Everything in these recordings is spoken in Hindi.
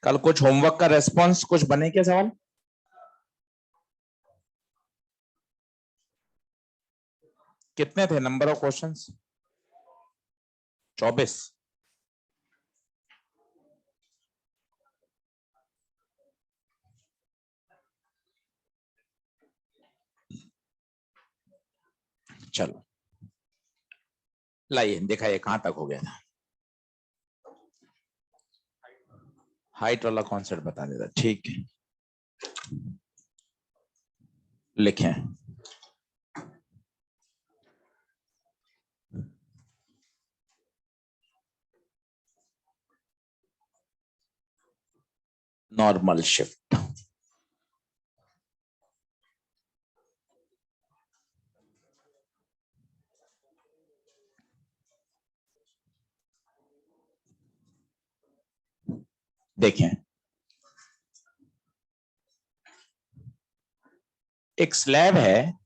कल कुछ होमवर्क का रेस्पॉन्स कुछ बने क्या सवाल? कितने थे नंबर ऑफ क्वेश्चंस? 24। चलो लाइए दिखाइए कहां तक हो गया था। हाइट वाला कॉन्सेप्ट बता देता, ठीक है। लिखें नॉर्मल शिफ्ट। देखें एक स्लैब है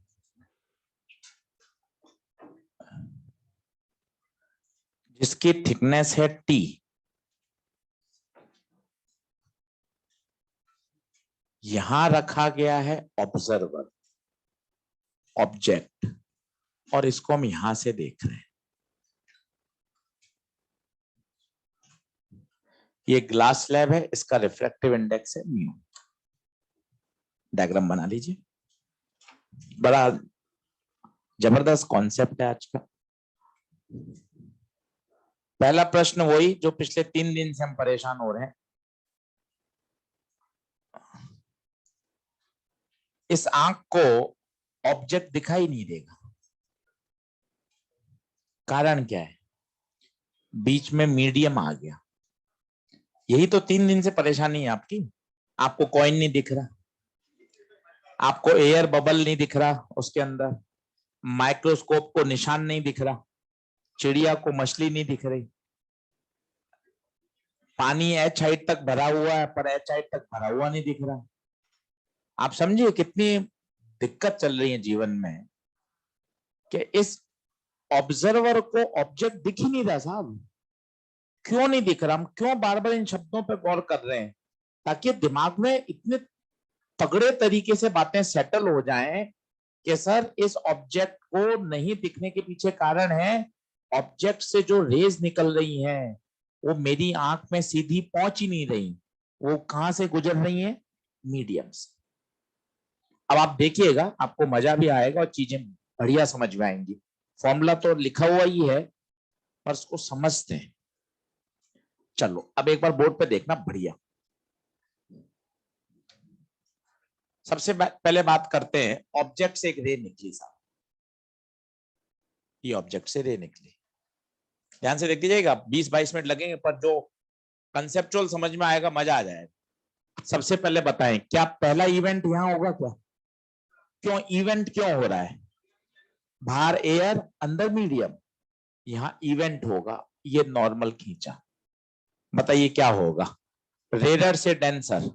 जिसकी थिकनेस है टी। यहां रखा गया है ऑब्जर्वर, ऑब्जेक्ट, और इसको हम यहां से देख रहे हैं। ये ग्लास स्लैब है, इसका रिफ्रैक्टिव इंडेक्स है म्यू। डायग्राम बना लीजिए। बड़ा जबरदस्त कॉन्सेप्ट है आज का। पहला प्रश्न वही जो पिछले 3 दिन से हम परेशान हो रहे हैं। इस आंख को ऑब्जेक्ट दिखाई नहीं देगा। कारण क्या है? बीच में मीडियम आ गया। यही तो 3 दिन से परेशानी है आपकी। आपको कॉइन नहीं दिख रहा, आपको एयर बबल नहीं दिख रहा, उसके अंदर माइक्रोस्कोप को निशान नहीं दिख रहा, चिड़िया को मछली नहीं दिख रही, पानी एच हाइट तक भरा हुआ है पर एच हाइट तक भरा हुआ नहीं दिख रहा। आप समझिए कितनी दिक्कत चल रही है जीवन में कि इस ऑब्जर्वर को ऑब्जेक्ट दिख ही नहीं रहा साहब। क्यों नहीं दिख रहा? हम क्यों बार बार इन शब्दों पर गौर कर रहे हैं? ताकि दिमाग में इतने तगड़े तरीके से बातें सेटल हो जाएं कि सर इस ऑब्जेक्ट को नहीं दिखने के पीछे कारण है ऑब्जेक्ट से जो रेज निकल रही हैं वो मेरी आंख में सीधी पहुंच ही नहीं रही। वो कहां से गुजर रही हैं? मीडियम से। अब आप देखिएगा, आपको मजा भी आएगा और चीजें बढ़िया समझ में आएंगी। फॉर्मूला तो लिखा हुआ ही है पर उसको समझते हैं। चलो अब एक बार बोर्ड पे देखना, बढ़िया। सबसे पहले बात करते हैं, ऑब्जेक्ट से एक रे निकली साहब। ये ऑब्जेक्ट से रे निकली, ध्यान से देख लीजिएगा। 20-22 मिनट लगेंगे पर जो कंसेप्चुअल समझ में आएगा, मजा आ जाएगा। सबसे पहले बताएं क्या पहला इवेंट यहां होगा क्या? क्यों इवेंट क्यों हो रहा है? बाहर एयर, अंदर मीडियम। यहां इवेंट होगा, ये नॉर्मल खींचा। बताइए क्या होगा? रेयर से डेंसर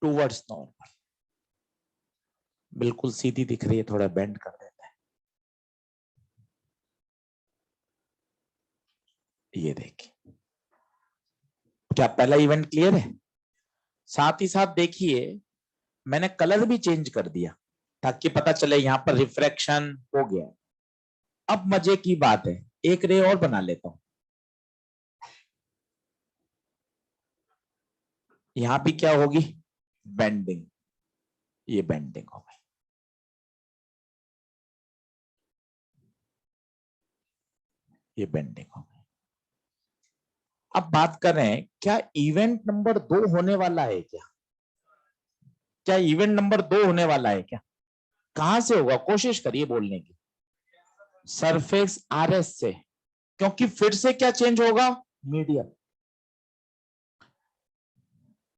टूवर्ड्स नॉर्मल। बिल्कुल सीधी दिख रही है, थोड़ा बेंड कर देता है। ये देखिए, क्या पहला इवेंट क्लियर है? साथ ही साथ देखिए मैंने कलर भी चेंज कर दिया ताकि पता चले यहां पर रिफ्रैक्शन हो गया। अब मजे की बात है, एक रे और बना लेता हूं। यहां भी क्या होगी? बेंडिंग। ये बेंडिंग हो गई। ये बेंडिंग हो गई। अब बात करें, क्या इवेंट नंबर 2 होने वाला है क्या? क्या इवेंट नंबर 2 होने वाला है क्या? कहां से होगा? कोशिश करिए बोलने की। सरफेस आरएस से, क्योंकि फिर से क्या चेंज होगा? मीडियम।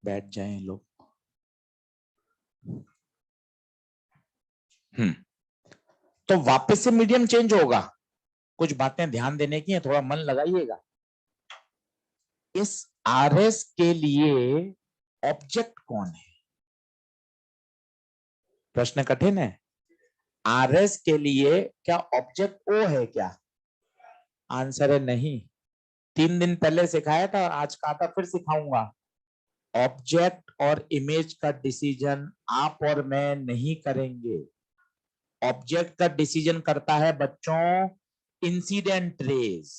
बैठ जाएं लोग। तो वापस से मीडियम चेंज होगा। कुछ बातें ध्यान देने की है, थोड़ा मन लगाइएगा। इस आरएस के लिए ऑब्जेक्ट कौन है? प्रश्न कठिन है। आरएस के लिए क्या ऑब्जेक्ट ओ है क्या? आंसर है नहीं। 3 दिन पहले सिखाया था, आज कहा था फिर सिखाऊंगा। ऑब्जेक्ट और इमेज का डिसीजन आप और मैं नहीं करेंगे। ऑब्जेक्ट का डिसीजन करता है बच्चों इंसिडेंट रेज,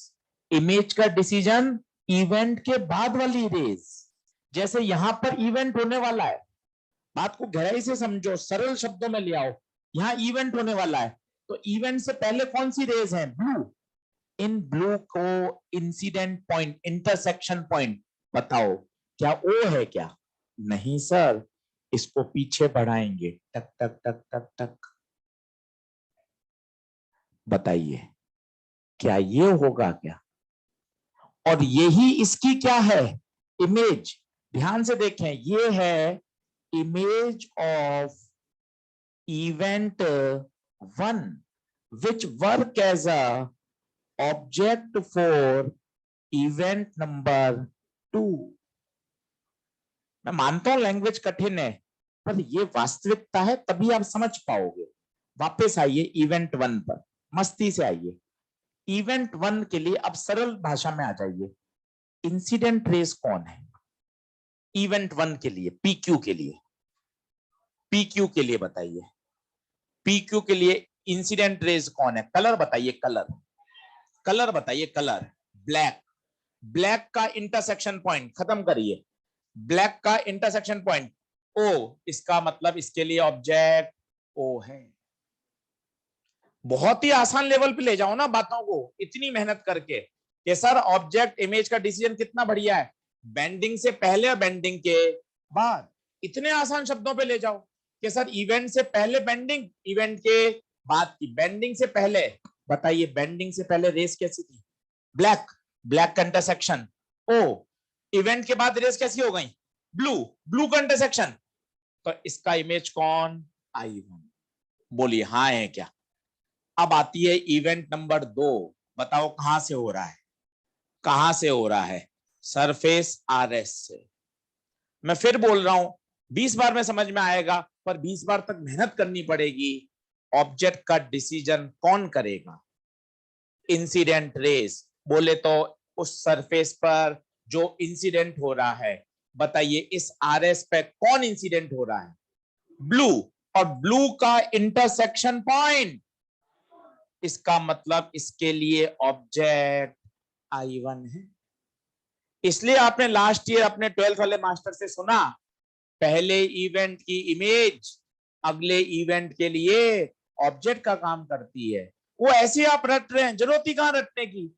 इमेज का डिसीजन इवेंट के बाद वाली रेज। जैसे यहां पर इवेंट होने वाला है, बात को गहराई से समझो, सरल शब्दों में ले आओ। यहां इवेंट होने वाला है, तो इवेंट से पहले कौन सी रेज है? ब्लू। इन ब्लू को इंसिडेंट पॉइंट, इंटरसेक्शन पॉइंट बताओ, क्या ओ है क्या? नहीं सर, इसको पीछे बढ़ाएंगे, टक टक टक टक टक। बताइए क्या ये होगा क्या? और यही इसकी क्या है? इमेज। ध्यान से देखें, ये है image of event 1 which work as a object for event number 2। मैं मानता हूं लैंग्वेज कठिन है, पर ये वास्तविकता है, तभी आप समझ पाओगे। वापस आइए इवेंट 1 पर, मस्ती से आइए। इवेंट 1 के लिए अब सरल भाषा में आ जाइए। इंसिडेंट रेस कौन है इवेंट 1 के लिए? पीक्यू के लिए, पीक्यू के लिए बताइए, पीक्यू के लिए इंसिडेंट रेस कौन है? कलर बताइए, कलर, कलर बताइए, कलर। ब्लैक, ब्लैक का इंटरसेक्शन पॉइंट खत्म करिए, ब्लैक का इंटरसेक्शन पॉइंट ओ, इसका मतलब इसके लिए ऑब्जेक्ट ओ है। बहुत ही आसान लेवल पे ले जाओ ना बातों को, इतनी मेहनत करके कि सर ऑब्जेक्ट इमेज का डिसीजन कितना बढ़िया है, बेंडिंग से पहले और बेंडिंग के बाद। इतने आसान शब्दों पे ले जाओ कि सर इवेंट से पहले बेंडिंग, इवेंट के बाद की बेंडिंग से पहले। बताइए बेंडिंग से पहले रेस कैसी थी? ब्लैक, ब्लैक का इंटरसेक्शन ओ। इवेंट के बाद रेस कैसी हो गई? ब्लू, ब्लू का इंटरसेक्शन। तो इसका इमेज कौन? I1। बोलिए हाँ है क्या? अब आती है इवेंट नंबर 2। बताओ कहां से हो रहा है? कहां से हो रहा है? सरफेस RS से। मैं फिर बोल रहा हूं, 20 बार में समझ में आएगा, पर 20 बार तक मेहनत करनी पड़ेगी। ऑब्जेक्ट का डिसीजन कौन करेगा? Incident rays. बोले तो उस सरफेस पर जो इंसिडेंट हो रहा है, बताइए इस RS पे कौन इंसिडेंट हो रहा है? ब्लू। और ब्लू का इंटरसेक्शन पॉइंट, इसका मतलब इसके लिए ऑब्जेक्ट I1 है। इसलिए आपने लास्ट ईयर अपने 12th वाले मास्टर से सुना, पहले इवेंट की इमेज अगले इवेंट के लिए ऑब्जेक्ट का काम करती है। वो ऐसे आप रट रहे हैं, जरूरत ही कहां रटने की।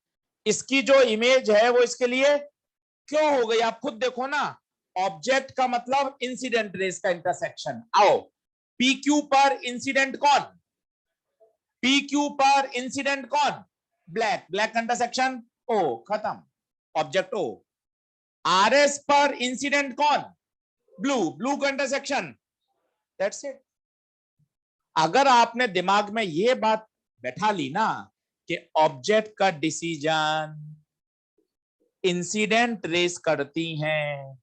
इसकी जो इमेज है वो इसके लिए क्यों हो गई, आप खुद देखो ना। ऑब्जेक्ट का मतलब इंसिडेंट रेस का इंटरसेक्शन। आओ, PQ पर इंसिडेंट कौन? PQ पर इंसिडेंट कौन? ब्लैक, ब्लैक इंटरसेक्शन ओ, खत्म, ऑब्जेक्ट ओ। RS पर इंसिडेंट कौन? ब्लू, ब्लू का इंटरसेक्शन, दैट्स इट। अगर आपने दिमाग में ये बात बैठा ली ना कि ऑब्जेक्ट का डिसीजन इंसिडेंट रेस करती हैं,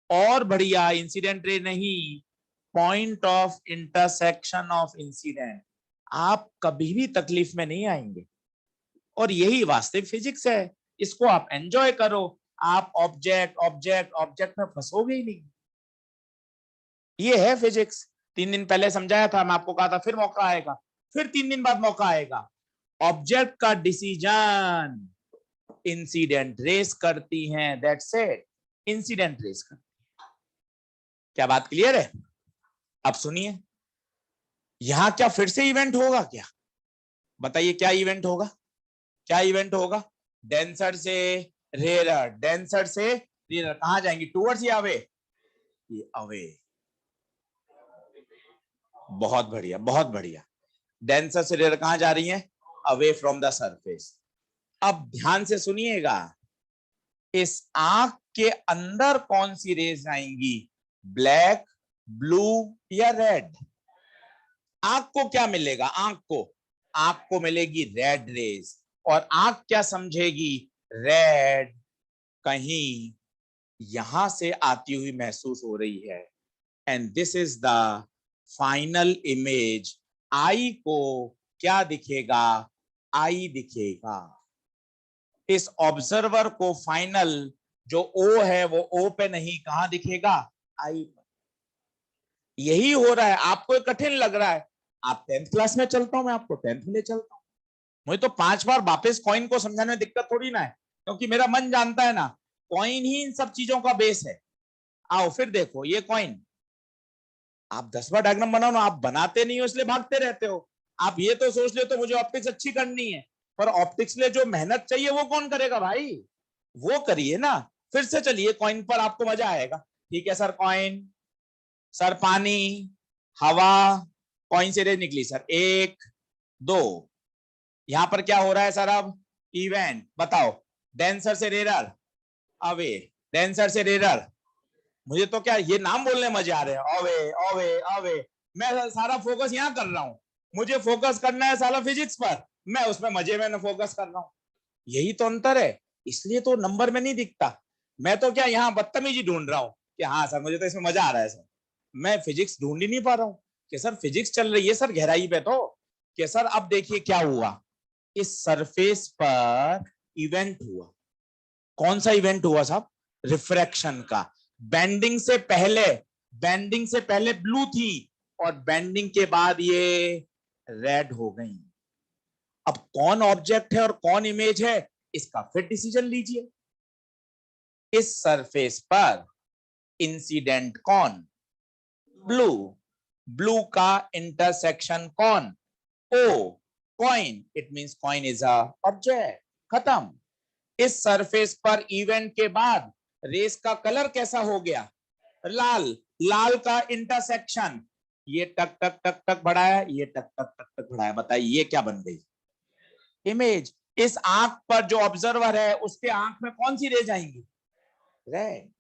और बढ़िया, इंसिडेंट रे नहीं, point of intersection of incident, आप कभी भी तकलीफ में नहीं आएंगे। और यही वास्तविक फिजिक्स है, इसको आप एंजॉय करो। आप ऑब्जेक्ट ऑब्जेक्ट ऑब्जेक्ट में फंसोगे ही नहीं। ये है फिजिक्स। 3 दिन पहले समझाया था, मैं आपको कहा था फिर मौका आएगा, फिर 3 दिन बाद मौका आएगा। ऑब्जेक्ट का डिसीजन इंसिडेंट रेस करती हैं, दैट्स इट, इंसिडेंट रेस करती है। क्या बात क्लियर है? अब सुनिए, यहां क्या फिर से इवेंट होगा क्या? बताइए क्या इवेंट होगा? क्या इवेंट होगा? डेंसर से रेयर, डेंसर से रेयर, कहां जाएंगी? टूवर्ड्स या अवे? ये अवे। बहुत बढ़िया, बहुत बढ़िया। डेंसर से रेयर कहां जा रही है? Away from the surface. अब ध्यान से सुनिएगा, इस आंख के अंदर कौन सी रेज आएंगी? ब्लैक, ब्लू या रेड? आंख को क्या मिलेगा? आंख को मिलेगी रेड रेज। और आंख क्या समझेगी? रेड कहीं यहां से आती हुई महसूस हो रही है। And this is the final image. Eye को क्या दिखेगा? आई दिखेगा। इस ऑब्जर्वर को फाइनल जो ओ है वो ओ पे नहीं, कहां दिखेगा? आई। यही हो रहा है। आपको कठिन लग रहा है, आप 10th क्लास में चलता हूं, मैं आपको 10th में ले चलता हूं। मुझे तो 5 बार वापस कॉइन को समझाने में दिक्कत थोड़ी ना है, क्योंकि मेरा मन जानता है ना, कॉइन ही इन सब चीजों का बेस है। आओ फिर देखो ये कॉइन, आप 10 बार डायग्राम बनाओ ना, आप बनाते नहीं हो इसलिए भागते रहते हो। आप ये तो सोच लेते हो मुझे ऑप्टिक्स अच्छी करनी है, पर ऑप्टिक्स लिए जो मेहनत चाहिए वो कौन करेगा भाई? वो करिए ना। फिर से चलिए कॉइन पर, आपको मजा आएगा। ठीक है सर, कॉइन, सर पानी, हवा, कॉइन से रेज निकली सर 1 2। यहां पर क्या हो रहा है सर? अब इवेंट बताओ। डेंसर से रेरर, अवे, डेंसर से रेरर। मुझे तो क्या ये नाम बोलने मजे आ रहे हैं, अवे अवे अवे। मैं सारा फोकस यहाँ कर रहा हूँ, मुझे फोकस करना है सारा फिजिक्स पर, मैं उसमें मजे में फोकस कर रहा हूँ। यही तो अंतर है, इसलिए तो नंबर में नहीं दिखता। मैं तो क्या यहाँ बदतमीजी ढूंढ रहा हूँ कि हाँ सर मुझे तो इसमें मजा आ रहा है सर, मैं फिजिक्स ढूंढ ही नहीं पा रहा हूँ कि सर फिजिक्स चल रही है सर गहराई पे, तो कि सर अब देखिए क्या हुआ, इस सरफेस पर इवेंट हुआ। कौन सा इवेंट हुआ साहब? रिफ्रैक्शन का। बेंडिंग से पहले, बेंडिंग से पहले ब्लू थी, और बेंडिंग के बाद ये रेड हो गई। अब कौन ऑब्जेक्ट है और कौन इमेज है, इसका फिर डिसीजन लीजिए। इस सरफेस पर इंसिडेंट कौन? ब्लू। ब्लू का इंटरसेक्शन कौन? O. Coin, it means coin is a object. खत्म। इस सरफेस पर इवेंट के बाद रेस का कलर कैसा हो गया? लाल। लाल का इंटरसेक्शन, ये टक टक टक टक बढ़ाया, ये टक टक टक टक बढ़ाया, बताइए ये क्या बन गई? इमेज। इस आंख पर जो ऑब्जर्वर है उसके आंख में कौन सी रेज आएंगी? रेड।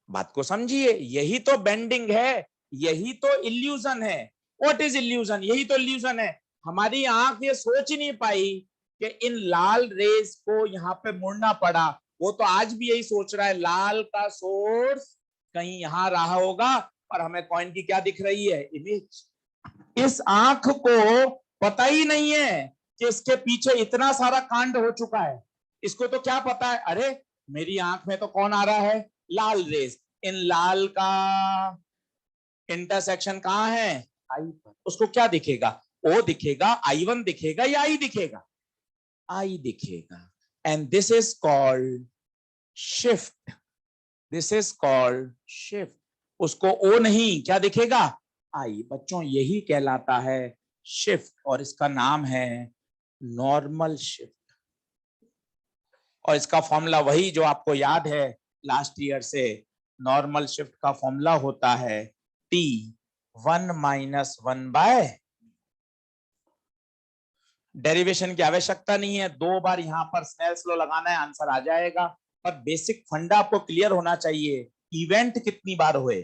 बात को समझिए, यही तो बेंडिंग है, यही तो इल्यूजन है। What is illusion? यही तो इल्यूजन है। हमारी आंख ये सोच ही नहीं पाई कि इन लाल रेस को यहाँ पे मुड़ना पड़ा। वो तो आज भी यही सोच रहा है, लाल का सोर्स कहीं यहां रहा होगा, और हमें कॉइन की क्या दिख रही है? इमेज। इस आंख को पता ही नहीं है कि इसके पीछे इतना सारा कांड हो चुका है। इसको तो क्या पता है, अरे मेरी आंख में तो कौन आ रहा है? लाल रेस। इन लाल का इंटरसेक्शन कहां है? आई पर। उसको क्या दिखेगा? ओ दिखेगा, I1 दिखेगा, या आई दिखेगा? आई दिखेगा। And this is called shift. This is called shift. उसको ओ नहीं, क्या दिखेगा? आई। बच्चों यही कहलाता है शिफ्ट, और इसका नाम है नॉर्मल शिफ्ट। और इसका फॉर्मूला वही जो आपको याद है लास्ट ईयर से। नॉर्मल शिफ्ट का फॉर्मूला होता है टी 1-1/। डेरिवेशन की आवश्यकता नहीं है, 2 बार यहां पर स्नेल्स लॉ लगाना है, आंसर आ जाएगा। पर बेसिक फंडा आपको क्लियर होना चाहिए। इवेंट कितनी बार हुए?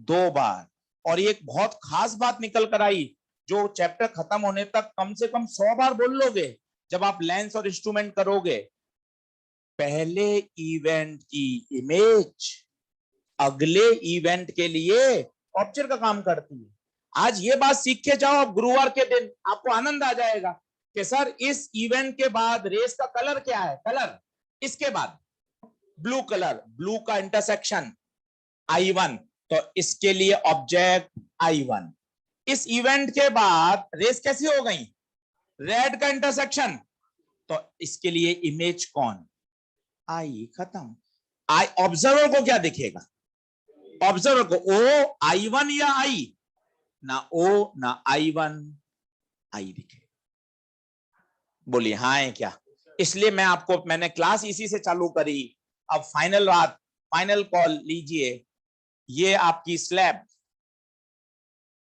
2 बार। और ये एक बहुत खास बात निकल कर आई, जो चैप्टर खत्म होने तक कम से कम 100 बार बोल लोगे जब आप लेंस और इंस्ट्रूमेंट करोगे। पहले इवेंट की इमेज अगले इवेंट के लिए ऑब्जेक्ट का काम करती है। आज ये बात सीख के जाओ, अब गुरुवार के दिन आपको आनंद आ जाएगा कि सर इस इवेंट के बाद रेस का कलर क्या है? कलर। इसके बाद ब्लू कलर, ब्लू का इंटरसेक्शन I1, तो इसके लिए ऑब्जेक्ट I1। इस इवेंट के बाद रेस कैसी हो गई? रेड का इंटरसेक्शन, तो इसके लिए इमेज कौन? आई। खत्म। आई। ऑब्जर्वर को क्या दिखेगा? ऑब्जर्वर को ओ I1 या आई? ना ओ ना I1, आई दिखे। बोलिए हाँ है क्या? इसलिए मैं आपको, मैंने क्लास इसी से चालू करी। अब फाइनल बात, फाइनल कॉल लीजिए। ये आपकी स्लैब,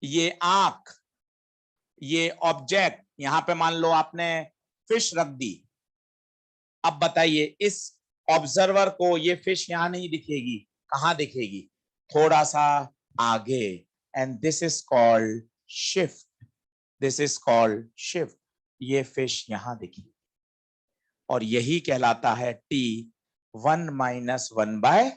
ये आंख, ये ऑब्जेक्ट, यहां पे मान लो आपने फिश रख दी। अब बताइए इस ऑब्जर्वर को ये फिश यहां नहीं दिखेगी, कहां दिखेगी? थोड़ा सा आगे। And this is called shift. This is called shift. ये फिश यहां दिखी, और यही कहलाता है टी 1-1/।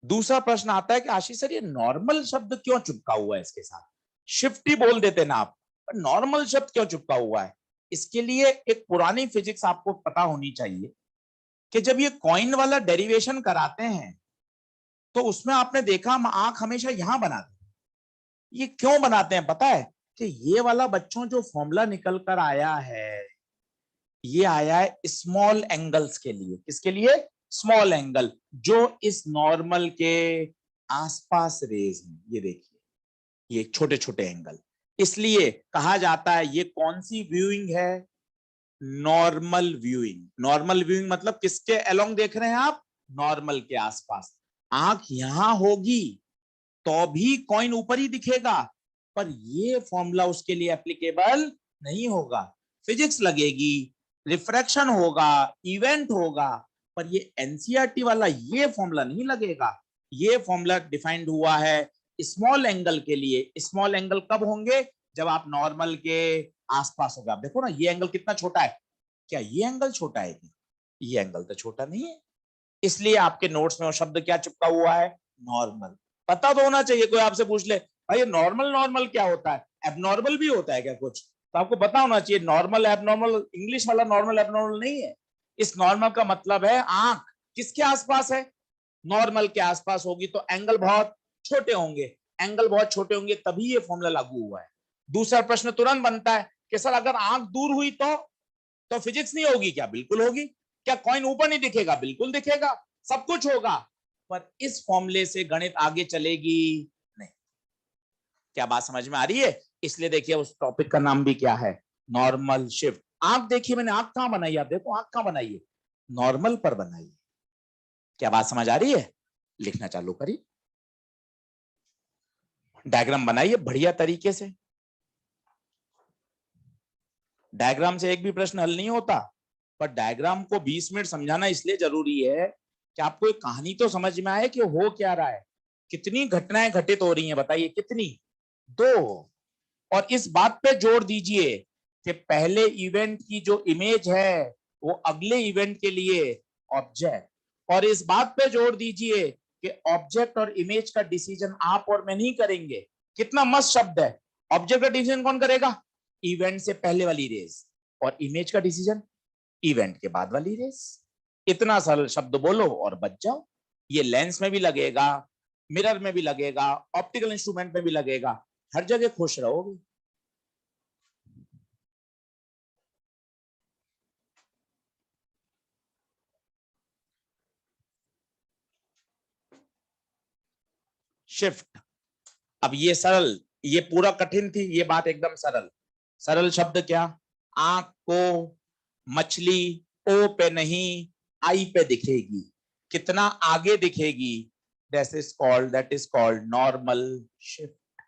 दूसरा प्रश्न आता है कि आशीष सर ये नॉर्मल शब्द क्यों चिपका हुआ है इसके साथ? शिफ्ट ही बोल देते ना आप, पर नॉर्मल शब्द क्यों चिपका हुआ है? इसके लिए एक पुरानी फिजिक्स आपको पता होनी चाहिए कि जब ये कॉइन वाला डेरिवेशन कराते हैं तो उसमें आपने देखा हम आंख हमेशा यहां बनाते हैं। ये क्यों बनाते हैं पता है? कि ये वाला बच्चों जो फॉर्मूला निकल कर आया है ये आया है स्मॉल एंगल्स के लिए। किसके लिए? स्मॉल एंगल जो इस नॉर्मल के आसपास रेज हैं। ये देखिए ये छोटे छोटे एंगल, इसलिए कहा जाता है ये कौन सी व्यूइंग है? Normal viewing. नॉर्मल व्यूइंग मतलब किसके अलोंग देख रहे हैं आप? नॉर्मल के आसपास। आंख यहां होगी तो भी कॉइन ऊपर ही दिखेगा, पर ये फॉर्मूला उसके लिए एप्लीकेबल नहीं होगा। फिजिक्स लगेगी, रिफ्रैक्शन होगा, इवेंट होगा, पर ये एनसीईआरटी वाला ये फॉर्मूला नहीं लगेगा। ये फॉर्मूला डिफाइंड हुआ है स्मॉल एंगल के लिए। स्मॉल एंगल कब होंगे? जब आप नॉर्मल के आसपास होगा। आप देखो ना ये एंगल कितना छोटा है, क्या ये एंगल छोटा है? ये एंगल तो छोटा नहीं है। इसलिए आपके नोट्स में वो शब्द क्या चिपका हुआ है? नॉर्मल। पता तो होना चाहिए, कोई आपसे पूछ ले भाई ये नॉर्मल नॉर्मल क्या होता है, एबनॉर्मल भी होता है क्या कुछ, तो आपको पता होना चाहिए नॉर्मल एबनॉर्मल इंग्लिश वाला नॉर्मल एबनॉर्मल नहीं है। इस नॉर्मल का मतलब है आंख किसके आसपास है? नॉर्मल के आसपास होगी तो एंगल बहुत छोटे होंगे। एंगल बहुत छोटे होंगे तभी ये फॉर्मूला लागू हुआ है। दूसरा प्रश्न तुरंत बनता है कि सर अगर आंख दूर हुई तो फिजिक्स नहीं होगी क्या? बिल्कुल होगी। क्या कॉइन ऊपर नहीं दिखेगा? बिल्कुल दिखेगा, सब कुछ होगा, पर इस फॉर्मूले से गणित आगे चलेगी नहीं। क्या बात समझ में आ रही है? इसलिए देखिए उस टॉपिक का नाम भी क्या है? Normal shift. आंख देखिए मैंने आंख कहां बनाई? आप देखो आंख कहां बनाई है? नॉर्मल पर बनाई है। क्या बात समझ आ रही है? लिखना चालू करिए, डायग्राम बनाइए बढ़िया तरीके से। डायग्राम से एक भी प्रश्न हल नहीं होता, पर डायग्राम को 20 मिनट समझाना इसलिए जरूरी है कि आपको एक कहानी तो समझ में आए कि हो क्या रहा है। कितनी घटनाएं घटित हो रही हैं बताइए? कितनी? 2। और इस बात पे जोर दीजिए कि पहले इवेंट की जो इमेज है वो अगले इवेंट के लिए ऑब्जेक्ट, और इस बात पे जोर दीजिए कि ऑब्जेक्ट और इमेज का डिसीजन आप और मैं नहीं करेंगे। कितना मस्त शब्द है! ऑब्जेक्ट का डिसीजन कौन करेगा? इवेंट से पहले वाली रेस, और इमेज का डिसीजन इवेंट के बाद वाली रेस। इतना सरल शब्द बोलो और बच जाओ। ये लेंस में भी लगेगा, मिरर में भी लगेगा, ऑप्टिकल इंस्ट्रूमेंट में भी लगेगा, हर जगह खुश रहोगे। शिफ्ट। अब ये सरल, ये पूरा कठिन थी, ये बात एकदम सरल। सरल शब्द क्या? आंख को मछली ओ पे नहीं आई पे दिखेगी। कितना आगे दिखेगी? That is called normal shift.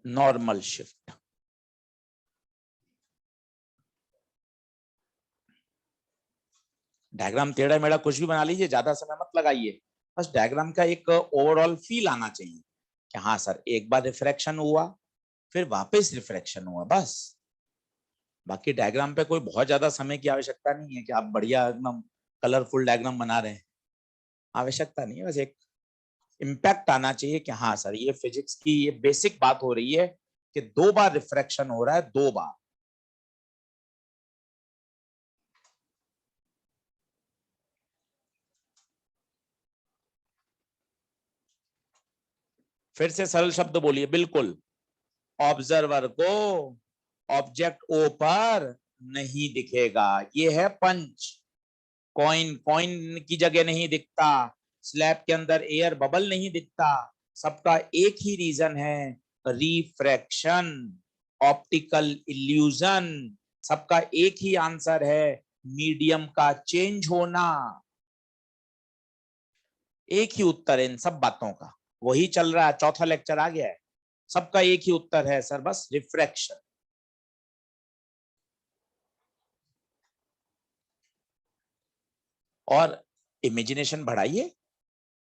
Normal shift. Diagram टेढ़ा मेढ़ा कुछ भी बना लीजिए, ज्यादा समय मत लगाइए, बस डायग्राम का एक ओवरऑल फील आना चाहिए कि हाँ सर एक बार रिफ्रैक्शन हुआ फिर वापस रिफ्रैक्शन हुआ, बस। बाकी डायग्राम पे कोई बहुत ज्यादा समय की आवश्यकता नहीं है कि आप बढ़िया एकदम कलरफुल डायग्राम बना रहे हैं, आवश्यकता नहीं है। बस एक इम्पैक्ट आना चाहिए कि हाँ सर ये फिजिक्स की ये बेसिक बात हो रही है कि 2 बार रिफ्रैक्शन हो रहा है, 2 बार। फिर से सरल शब्द बोलिए। बिल्कुल। ऑब्जर्वर को ऑब्जेक्ट ओ पर नहीं दिखेगा, ये है पंच। कॉइन कॉइन की जगह नहीं दिखता, स्लैब के अंदर एयर बबल नहीं दिखता। सबका एक ही रीजन है, रिफ्रैक्शन, ऑप्टिकल इल्यूजन। सबका एक ही आंसर है, मीडियम का चेंज होना। एक ही उत्तर है इन सब बातों का, वही चल रहा है, चौथा लेक्चर आ गया है। सबका एक ही उत्तर है सर, बस रिफ्रैक्शन। और इमेजिनेशन बढ़ाइए।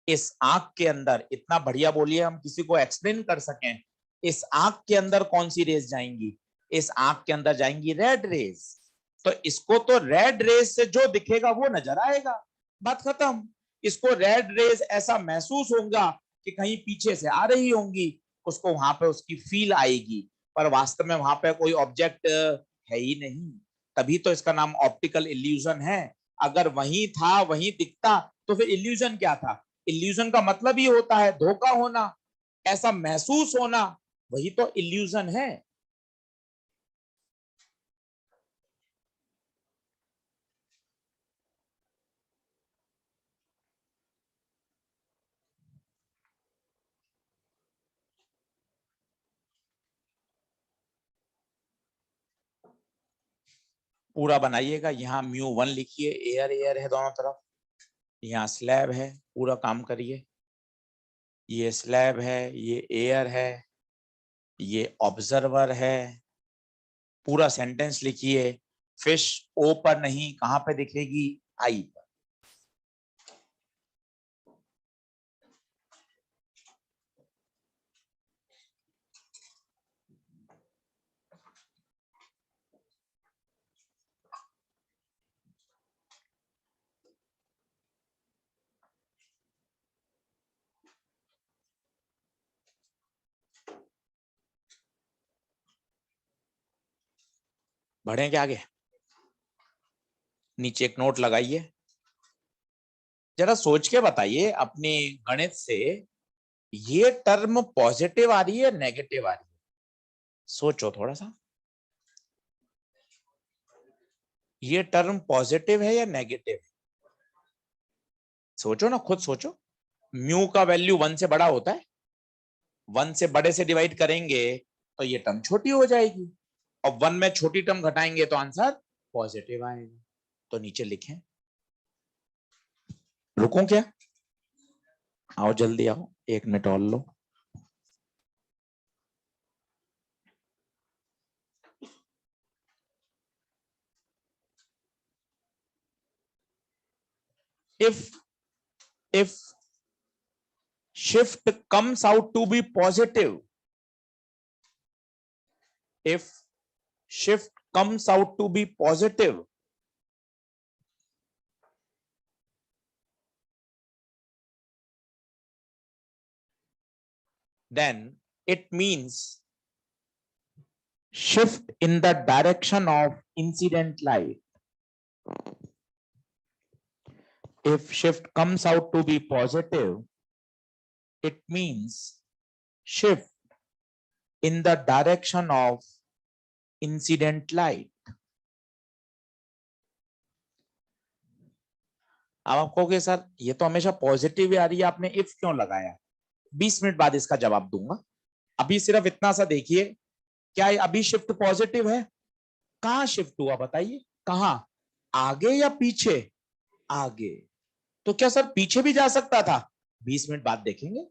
इस आंख के अंदर इतना बढ़िया बोलिए हम किसी को एक्सप्लेन कर सकें। इस आंख के अंदर कौन सी रेस जाएंगी? इस आंख के अंदर जाएंगी रेड रेस। तो इसको तो रेड रेस से जो दिखेगा वो नजर आएगा, बात खत्म। इसको रेड रेस ऐसा महसूस होगा कि कहीं पीछे से आ रही होंगी, उसको वहां पे उसकी फील आएगी, पर वास्तव में वहां पे कोई ऑब्जेक्ट है ही नहीं। तभी तो इसका नाम ऑप्टिकल इल्यूजन है। अगर वही था, वही दिखता, तो फिर इल्यूजन क्या था? इल्यूजन का मतलब ही होता है धोखा होना, ऐसा महसूस होना, वही तो इल्यूजन है। पूरा बनाइएगा, यहाँ μ1 लिखिए, एयर एयर है दोनों तरफ, यहाँ स्लैब है, पूरा काम करिए। ये स्लैब है, ये एयर है, ये ऑब्जर्वर है। पूरा सेंटेंस लिखिए। फिश ओ पर नहीं, कहां पे दिखेगी? आई पर। बढ़े क्या आगे? नीचे एक नोट लगाइए। जरा सोच के बताइए अपनी गणित से, ये टर्म पॉजिटिव आ रही है, नेगेटिव आ रही है? सोचो थोड़ा सा, ये टर्म पॉजिटिव है या नेगेटिव है? सोचो ना, खुद सोचो। म्यू का वैल्यू 1 से बड़ा होता है, 1 से बड़े से डिवाइड करेंगे तो ये टर्म छोटी हो जाएगी, और 1 में छोटी टर्म घटाएंगे तो आंसर पॉजिटिव आएगा। तो नीचे लिखें। रुको क्या? आओ जल्दी आओ, 1 मिनट और लो। if shift comes out to be positive, if shift comes out to be positive, then it means shift in the direction of incident light. If shift comes out to be positive, it means shift in the direction of incident light. अब आप कहोगे सर ये तो हमेशा पॉजिटिव ही आ रही है, आपने इफ क्यों लगाया? 20 मिनट बाद इसका जवाब दूंगा। अभी सिर्फ इतना सा देखिए, क्या अभी शिफ्ट पॉजिटिव है? कहां शिफ्ट हुआ बताइए? कहां? आगे या पीछे? आगे। तो क्या सर पीछे भी जा सकता था? 20 मिनट बाद देखेंगे।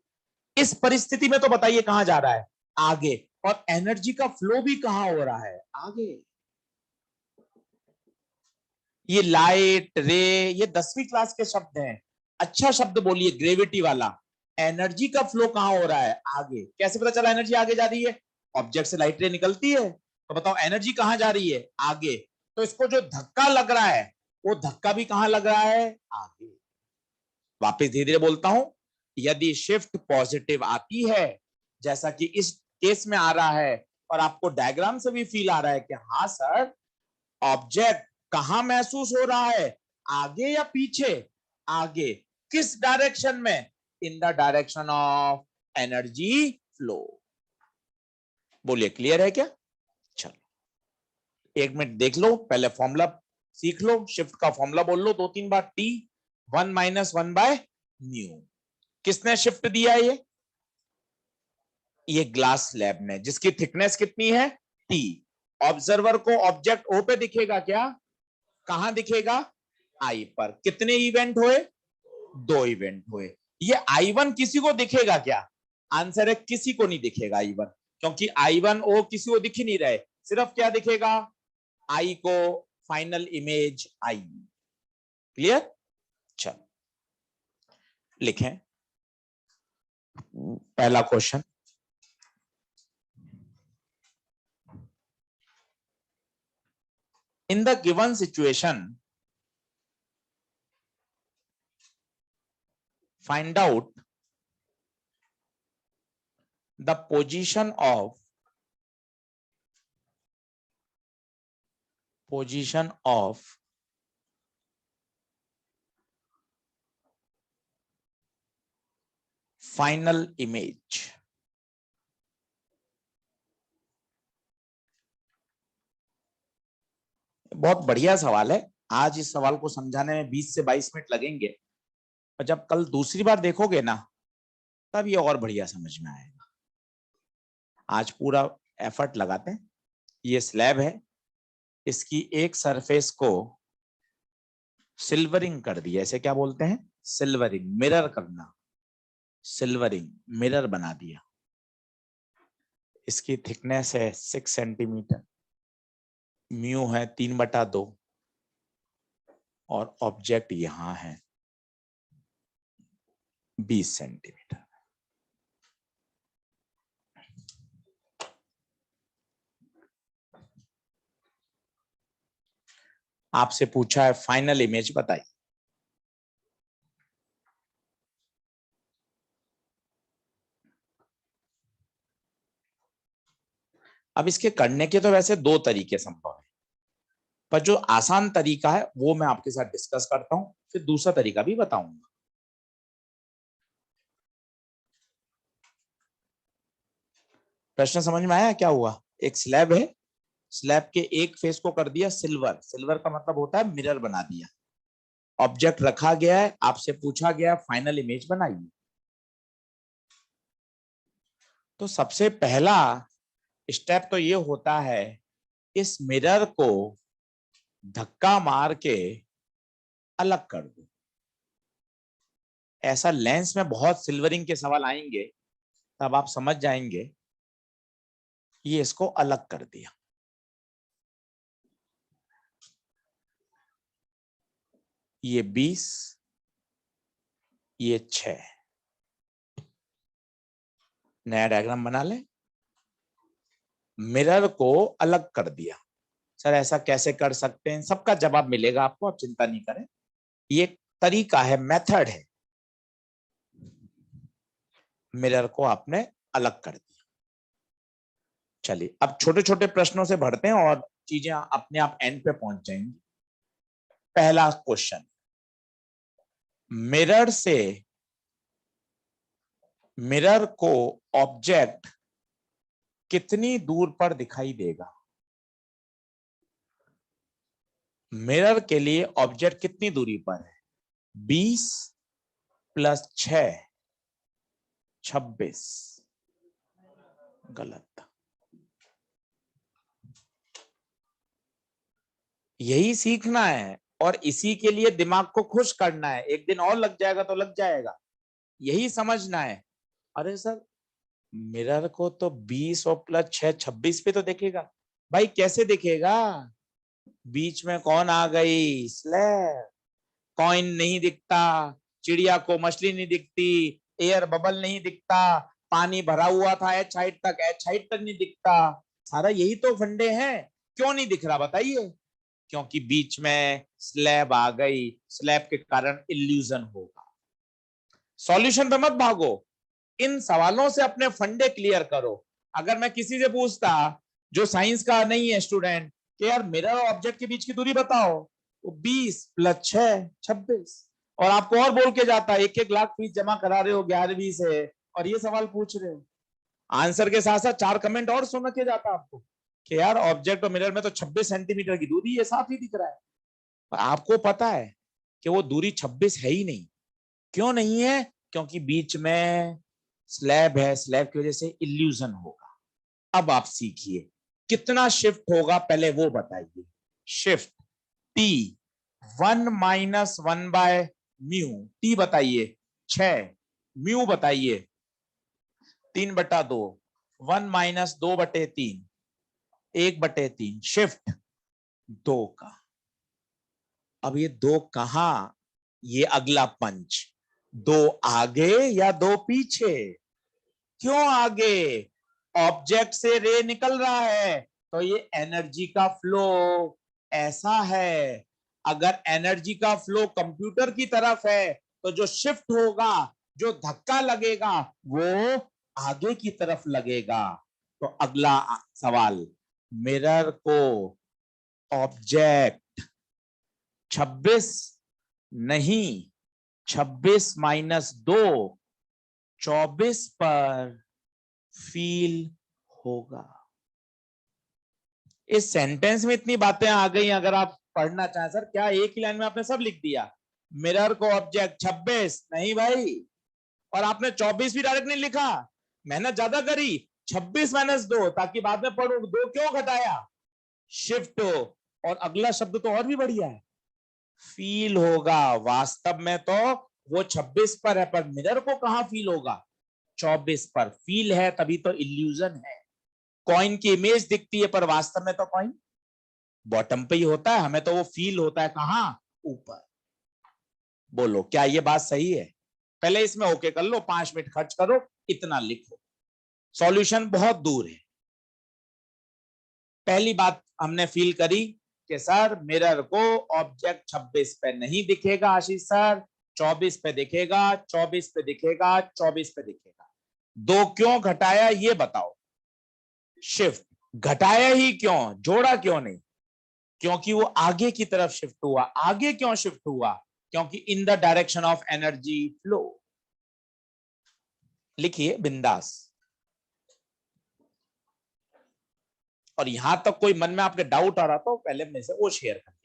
इस परिस्थिति में तो बताइए कहां जा रहा है? आगे। और एनर्जी का फ्लो भी कहां हो रहा है? आगे। ये लाइट रे, ये 10वीं क्लास के शब्द हैं। अच्छा शब्द बोलिए, ग्रेविटी वाला। एनर्जी का फ्लो कहां हो रहा है? आगे। कैसे पता चला एनर्जी आगे जा रही है? ऑब्जेक्ट से लाइट रे निकलती है, तो बताओ एनर्जी कहां जा रही है? आगे। तो इसको जो धक्का लग रहा है, वो धक्का भी कहां लग रहा है? आगे। वापस धीरे धीरे बोलता हूं। यदि शिफ्ट पॉजिटिव आती है, जैसा कि इस केस में आ रहा है, और आपको डायग्राम से भी फील आ रहा है कि हाँ सर, ऑब्जेक्ट कहां महसूस हो रहा है? आगे या पीछे? आगे। किस डायरेक्शन में? इन the direction of energy flow. बोलिए क्लियर है क्या? चलो 1 मिनट देख लो, पहले फॉर्मूला सीख लो, शिफ्ट का फॉर्मूला बोल लो 2-3 बार। टी 1-1/μ। किसने शिफ्ट दिया है? ये ग्लास स्लैब ने, जिसकी थिकनेस कितनी है? टी। ऑब्जर्वर को ऑब्जेक्ट ओ पे दिखेगा क्या? कहां दिखेगा? आई पर। कितने इवेंट हुए? 2 इवेंट हुए। ये I1 किसी को दिखेगा क्या? आंसर है किसी को नहीं दिखेगा I1, क्योंकि I1 ओ किसी को दिख ही नहीं रहे। सिर्फ क्या दिखेगा? आई को फाइनल इमेज आई। क्लियर? चलो लिखें पहला question. In the given situation, find out the position of final image. बहुत बढ़िया सवाल है। आज इस सवाल को समझाने में 20 से 22 मिनट लगेंगे, और जब कल दूसरी बार देखोगे ना, तब ये और बढ़िया समझ में आएगा। आज पूरा एफर्ट लगाते हैं। ये स्लैब है, इसकी एक सरफेस को सिल्वरिंग कर दिया। ऐसे क्या बोलते हैं? सिल्वरिंग, मिरर करना। सिल्वरिंग, मिरर बना दिया। इसकी थिकनेस है 6 सेंटीमीटर, म्यू है 3/2, और ऑब्जेक्ट यहां है 20 सेंटीमीटर। आपसे पूछा है फाइनल इमेज बताइए। अब इसके करने के तो वैसे 2 तरीके संभव है, पर जो आसान तरीका है वो मैं आपके साथ डिस्कस करता हूं, फिर दूसरा तरीका भी बताऊंगा। प्रश्न समझ में आया क्या हुआ? एक स्लैब है, स्लैब के एक फेस को कर दिया सिल्वर। सिल्वर का मतलब होता है मिरर बना दिया। ऑब्जेक्ट रखा गया है, आपसे पूछा गया फाइनल इमेज बनाइए। तो सबसे पहला स्टेप तो ये होता है, इस मिरर को धक्का मार के अलग कर दो। ऐसा लेंस में बहुत सिल्वरिंग के सवाल आएंगे, तब आप समझ जाएंगे। ये इसको अलग कर दिया। ये 20, ये 6। नया डायग्राम बना ले। मिरर को अलग कर दिया। सर ऐसा कैसे कर सकते हैं? सबका जवाब मिलेगा आपको, आप चिंता नहीं करें। ये तरीका है, मेथड है। मिरर को आपने अलग कर दिया। चलिए अब छोटे छोटे प्रश्नों से बढ़ते हैं और चीजें अपने आप एंड पे पहुंच जाएंगी। पहला क्वेश्चन, मिरर को ऑब्जेक्ट कितनी दूर पर दिखाई देगा? मिरर के लिए ऑब्जेक्ट कितनी दूरी पर है? 20 + 6 26। गलत। यही सीखना है और इसी के लिए दिमाग को खुश करना है। एक दिन और लग जाएगा तो लग जाएगा, यही समझना है। अरे सर मिरर को तो 20 और +6 26 पे तो देखेगा। भाई कैसे देखेगा? बीच में कौन आ गई? स्लैब। कॉइन नहीं दिखता, चिड़िया को मछली नहीं दिखती, एयर बबल नहीं दिखता, पानी भरा हुआ था एच हाइट तक नहीं दिखता। सारा यही तो फंडे हैं। क्यों नहीं दिख रहा बताइए? क्योंकि बीच में स्लैब आ गई। स्लैब के कारण इल्यूजन होगा। सॉल्यूशन पे मत भागो, इन सवालों से अपने फंडे क्लियर करो। अगर मैं किसी से पूछता जो साइंस का नहीं है स्टूडेंट कि यार मिरर और ऑब्जेक्ट के बीच की दूरी बताओ, तो 20 + 6 26, और आपको और बोल के जाता 1-1 लाख फीस जमा करा रहे हो 11वीं से और ये सवाल पूछ रहे हो। आंसर के साथ साथ 4 कमेंट और सुन के जाता आपको कि यार ऑब्जेक्ट और मिरर में तो 26 सेंटीमीटर की दूरी है, साफ ही दिख रहा है। पर आपको पता है कि वो दूरी 26 है ही नहीं। क्यों नहीं है? क्योंकि बीच में स्लैब है, स्लैब की वजह से इल्यूजन होगा। अब आप सीखिए कितना शिफ्ट होगा, पहले वो बताइए। Shift T 1 - 1/μ। टी बताइए 6, म्यू बताइए 3/2, 1 - 2/3, 1/3। शिफ्ट 2 का। अब ये 2 कहां? ये अगला पंच, 2 आगे या 2 पीछे? क्यों आगे? ऑब्जेक्ट से रे निकल रहा है तो ये एनर्जी का फ्लो ऐसा है। अगर एनर्जी का फ्लो कंप्यूटर की तरफ है तो जो शिफ्ट होगा, जो धक्का लगेगा, वो आगे की तरफ लगेगा, तो अगला सवाल, मिरर को ऑब्जेक्ट 26 नहीं 26-2 24 पर फील होगा। इस सेंटेंस में इतनी बातें आ गई, अगर आप पढ़ना चाहें सर क्या एक ही लाइन में आपने सब लिख दिया, मिरर को ऑब्जेक्ट 26 नहीं भाई, और आपने 24 भी डायरेक्ट नहीं लिखा, मेहनत ज्यादा करी, 26-2 ताकि बाद में पढ़ू 2 क्यों घटाया, शिफ्ट हो, और अगला शब्द तो और भी बढ़िया है, फील होगा। वास्तव में तो वो 26 पर है, पर मिरर को कहां फील होगा, 24 पर फील है, तभी तो इल्यूजन है। कॉइन की इमेज दिखती है, पर वास्तव में तो कॉइन बॉटम पे ही होता है, हमें तो वो फील होता है कहां, ऊपर। बोलो क्या ये बात सही है? पहले इसमें ओके कर लो, 5 मिनट खर्च करो, इतना लिखो, सॉल्यूशन बहुत दूर है। पहली बात हमने फील करी कि सर मिरर को ऑब्जेक्ट 26 पे नहीं दिखेगा आशीष सर, 24 पे दिखेगा, 24 पे दिखेगा, 24 पे दिखेगा। 2 क्यों घटाया ये बताओ, शिफ्ट घटाया ही क्यों, जोड़ा क्यों नहीं, क्योंकि वो आगे की तरफ शिफ्ट हुआ। आगे क्यों शिफ्ट हुआ, क्योंकि इन the direction of energy flow. लिखिए बिंदास। और यहां तक कोई मन में आपके डाउट आ रहा तो पहले में से वो शेयर कर लीजिए।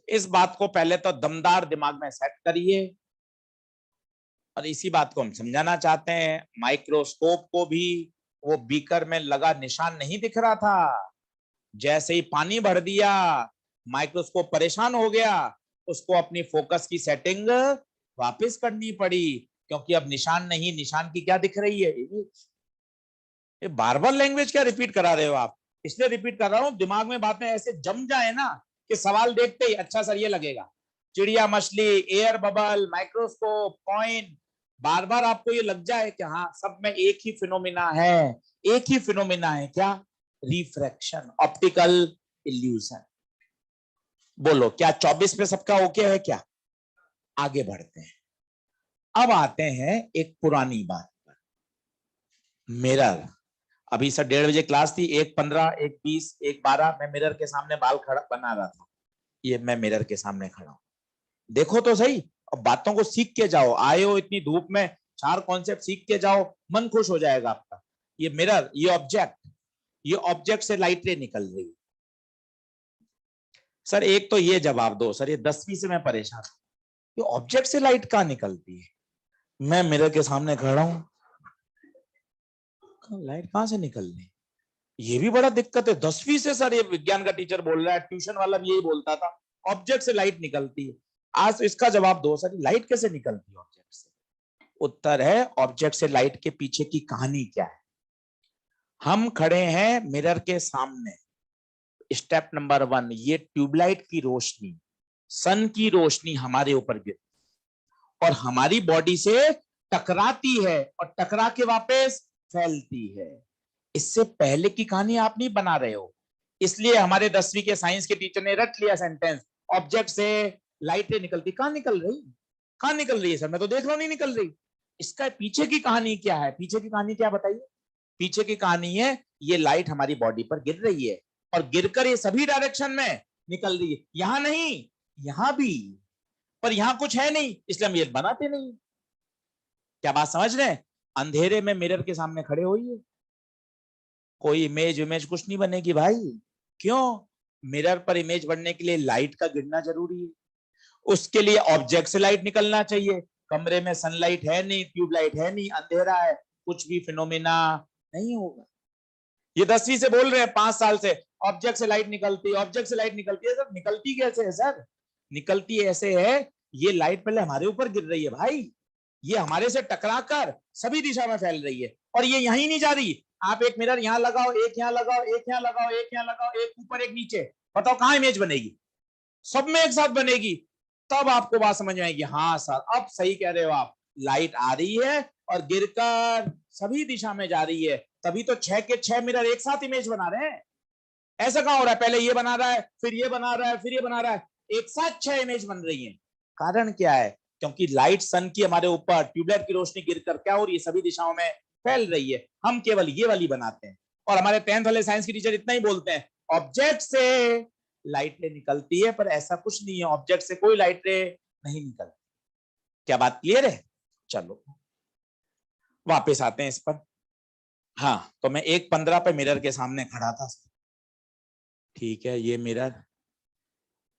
इस बात को पहले तो दमदार दिमाग में सेट करिए, और इसी बात को हम समझाना चाहते हैं। माइक्रोस्कोप को भी वो बीकर में लगा निशान नहीं दिख रहा था, जैसे ही पानी भर दिया माइक्रोस्कोप परेशान हो गया, उसको अपनी फोकस की सेटिंग वापस करनी पड़ी, क्योंकि अब निशान नहीं, निशान की क्या दिख रही है, इमेज। ये बार बार लैंग्वेज क्या रिपीट करा रहे हो आप, इसलिए रिपीट कर रहा हूं दिमाग में बातें ऐसे जम जाए ना कि सवाल देखते ही अच्छा सर ये लगेगा। चिड़िया, मछली, एयर बबल, माइक्रोस्कोप, कॉइन, बार बार आपको ये लग जाए कि हाँ सब में एक ही फिनोमिना है। एक ही फिनोमिना है क्या, रिफ्रैक्शन, ऑप्टिकल इल्यूजन। बोलो क्या 24 पे सबका ओके है क्या? आगे बढ़ते हैं। अब आते हैं एक पुरानी बात पर, मिरर। अभी सर 1:30 बजे क्लास थी, 1:15, 1:20, 1:12 मैं मिरर के सामने बाल खड़ा बना रहा था। ये मैं मिरर के सामने खड़ा हूं, देखो तो सही। अब बातों को सीख के जाओ, आए हो इतनी धूप में, 4 कॉन्सेप्ट सीख के जाओ, मन खुश हो जाएगा आपका। ये मिरर, ये ऑब्जेक्ट से लाइट रे निकल रही है। सर एक तो ये जवाब दो सर, ये 10वीं से मैं परेशान हूं, ये ऑब्जेक्ट से लाइट कहां निकलती है? मैं मिरर के सामने खड़ा हूं, लाइट कहां से निकल रही, ये भी बड़ा दिक्कत है। 10वीं से सर ये विज्ञान का टीचर बोल रहा है, ट्यूशन वाला भी यही बोलता था, ऑब्जेक्ट से लाइट निकलती है। आज तो इसका जवाब दो सर, लाइट कैसे निकलती है ऑब्जेक्ट से? उत्तर है, ऑब्जेक्ट से लाइट के पीछे की कहानी क्या है। हम खड़े हैं मिरर के सामने, स्टेप नंबर 1, ये ट्यूबलाइट की रोशनी, सन की रोशनी हमारे ऊपर गिरती और हमारी बॉडी से टकराती है, और टकरा के वापस फैलती है। इससे पहले की कहानी आप नहीं बना रहे हो, इसलिए हमारे 10वीं के साइंस के टीचर ने रट लिया सेंटेंस, ऑब्जेक्ट से लाइटें निकलती। कहां निकल रही, कहां निकल रही है सर, मैं तो देख रहा हूं नहीं निकल रही। इसका पीछे की कहानी क्या है, पीछे की कहानी क्या बताइए? पीछे की कहानी है, ये लाइट हमारी बॉडी पर गिर रही है, और गिरकर ये सभी डायरेक्शन में निकल रही है, यहां नहीं यहां भी, पर यहां कुछ है नहीं, इसलिए हम ये बनाते नहीं। क्या बात समझ रहे हैं? अंधेरे में मिरर के सामने खड़े होइए, कोई इमेज कुछ नहीं बनेगी भाई। क्यों? मिरर पर इमेज बनने के लिए लाइट का गिरना जरूरी है, उसके लिए ऑब्जेक्ट से लाइट निकलना चाहिए। कमरे में सनलाइट है नहीं, ट्यूबलाइट है नहीं, अंधेरा है, कुछ भी फिनोमिना नहीं होगा। ये 10वीं से बोल रहे हैं, 5 साल से, ऑब्जेक्ट से लाइट निकलती है, ऑब्जेक्ट से लाइट निकलती है। सर निकलती कैसे है सर? निकलती ऐसे है, ये लाइट पहले हमारे ऊपर गिर रही है भाई, ये हमारे से टकराकर सभी दिशा में फैल रही है, और ये यहीं नहीं जा रही। आप एक मिरर यहां लगाओ, एक यहां लगाओ, एक यहां लगाओ, एक यहां लगाओ, एक ऊपर एक नीचे, बताओ कहां इमेज बनेगी? सब में एक साथ बनेगी। तब आपको बात समझ में आएगी, हाँ सर अब सही कह रहे हो आप, लाइट आ रही है, और गिरकर सभी दिशा में जा रही है, तभी तो 6 के 6 मिरर एक साथ इमेज बना रहे हैं। ऐसा कहां हो रहा है, पहले ये बना रहा है, फिर ये बना रहा है, फिर ये बना रहा है, एक साथ 6 इमेज बन रही हैं। कारण क्या है? क्योंकि लाइट सन की हमारे ऊपर ट्यूबलाइट की रोशनी गिरकर क्या हो रही है, सभी दिशाओं में फैल रही है। हम केवल ये वाली बनाते हैं, और हमारे 10th वाले साइंस की टीचर इतना ही बोलते हैं, ऑब्जेक्ट से लाइट रे निकलती है, पर ऐसा कुछ नहीं है, ऑब्जेक्ट से कोई लाइट रे नहीं निकलती। क्या बात क्लियर है? चलो वापस आते हैं इस पर। हाँ, तो मैं 1:15 पे मिरर के सामने खड़ा था, ठीक है, ये मिरर,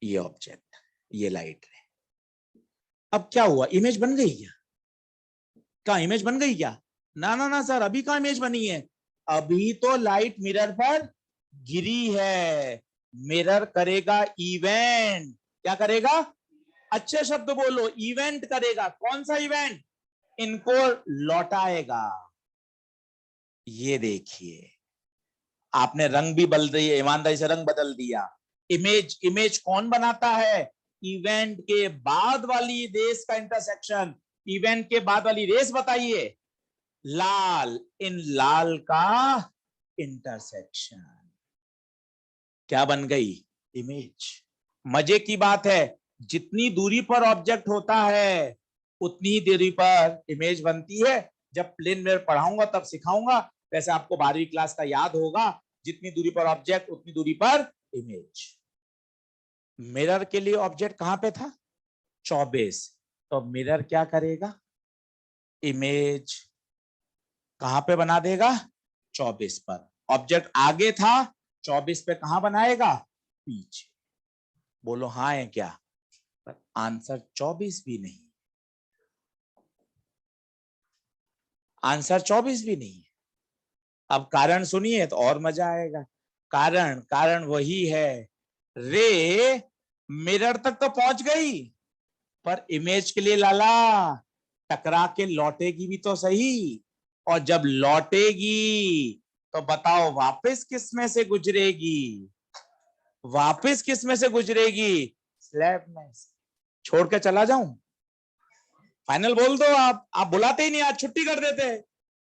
ये ऑब्जेक्ट, ये लाइट रे। अब क्या हुआ, इमेज बन गई क्या? कहा इमेज बन गई क्या? ना ना ना सर, अभी कहां इमेज बनी है? अभी तो लाइट मिरर पर गिरी है। मिरर करेगा इवेंट। क्या करेगा? अच्छे शब्द बोलो, इवेंट करेगा। कौन सा इवेंट? इनको लौटाएगा। ये देखिए, आपने रंग भी बदल रही है, ईमानदारी से रंग बदल दिया। इमेज, इमेज कौन बनाता है? इवेंट के बाद वाली रेस का इंटरसेक्शन। इवेंट के बाद वाली रेस बताइए। लाल, इन लाल का इंटरसेक्शन। क्या बन गई? इमेज। मजे की बात है, जितनी दूरी पर ऑब्जेक्ट होता है उतनी ही दूरी पर इमेज बनती है। जब प्लेन मिरर पढ़ाऊंगा तब सिखाऊंगा, वैसे आपको 12वीं क्लास का याद होगा, जितनी दूरी पर ऑब्जेक्ट उतनी दूरी पर इमेज। मिरर के लिए ऑब्जेक्ट कहां पे था? 24। तो मिरर क्या करेगा? इमेज कहां पे बना देगा? 24 पर। ऑब्जेक्ट आगे था, 24 पे कहां बनाएगा? पीछे। बोलो हाँ है क्या? पर आंसर 24 भी नहीं, आंसर 24 भी नहीं है। अब कारण सुनिए तो और मजा आएगा। कारण, कारण वही है, रे मिरर तक तो पहुंच गई, पर इमेज के लिए लाला टकरा के लौटेगी भी तो सही। और जब लौटेगी तो बताओ वापस किस में से गुजरेगी? वापस किस में से गुजरेगी? स्लैब में। छोड़ के चला जाऊं? फाइनल बोल दो। आप बुलाते ही नहीं, आज छुट्टी कर देते,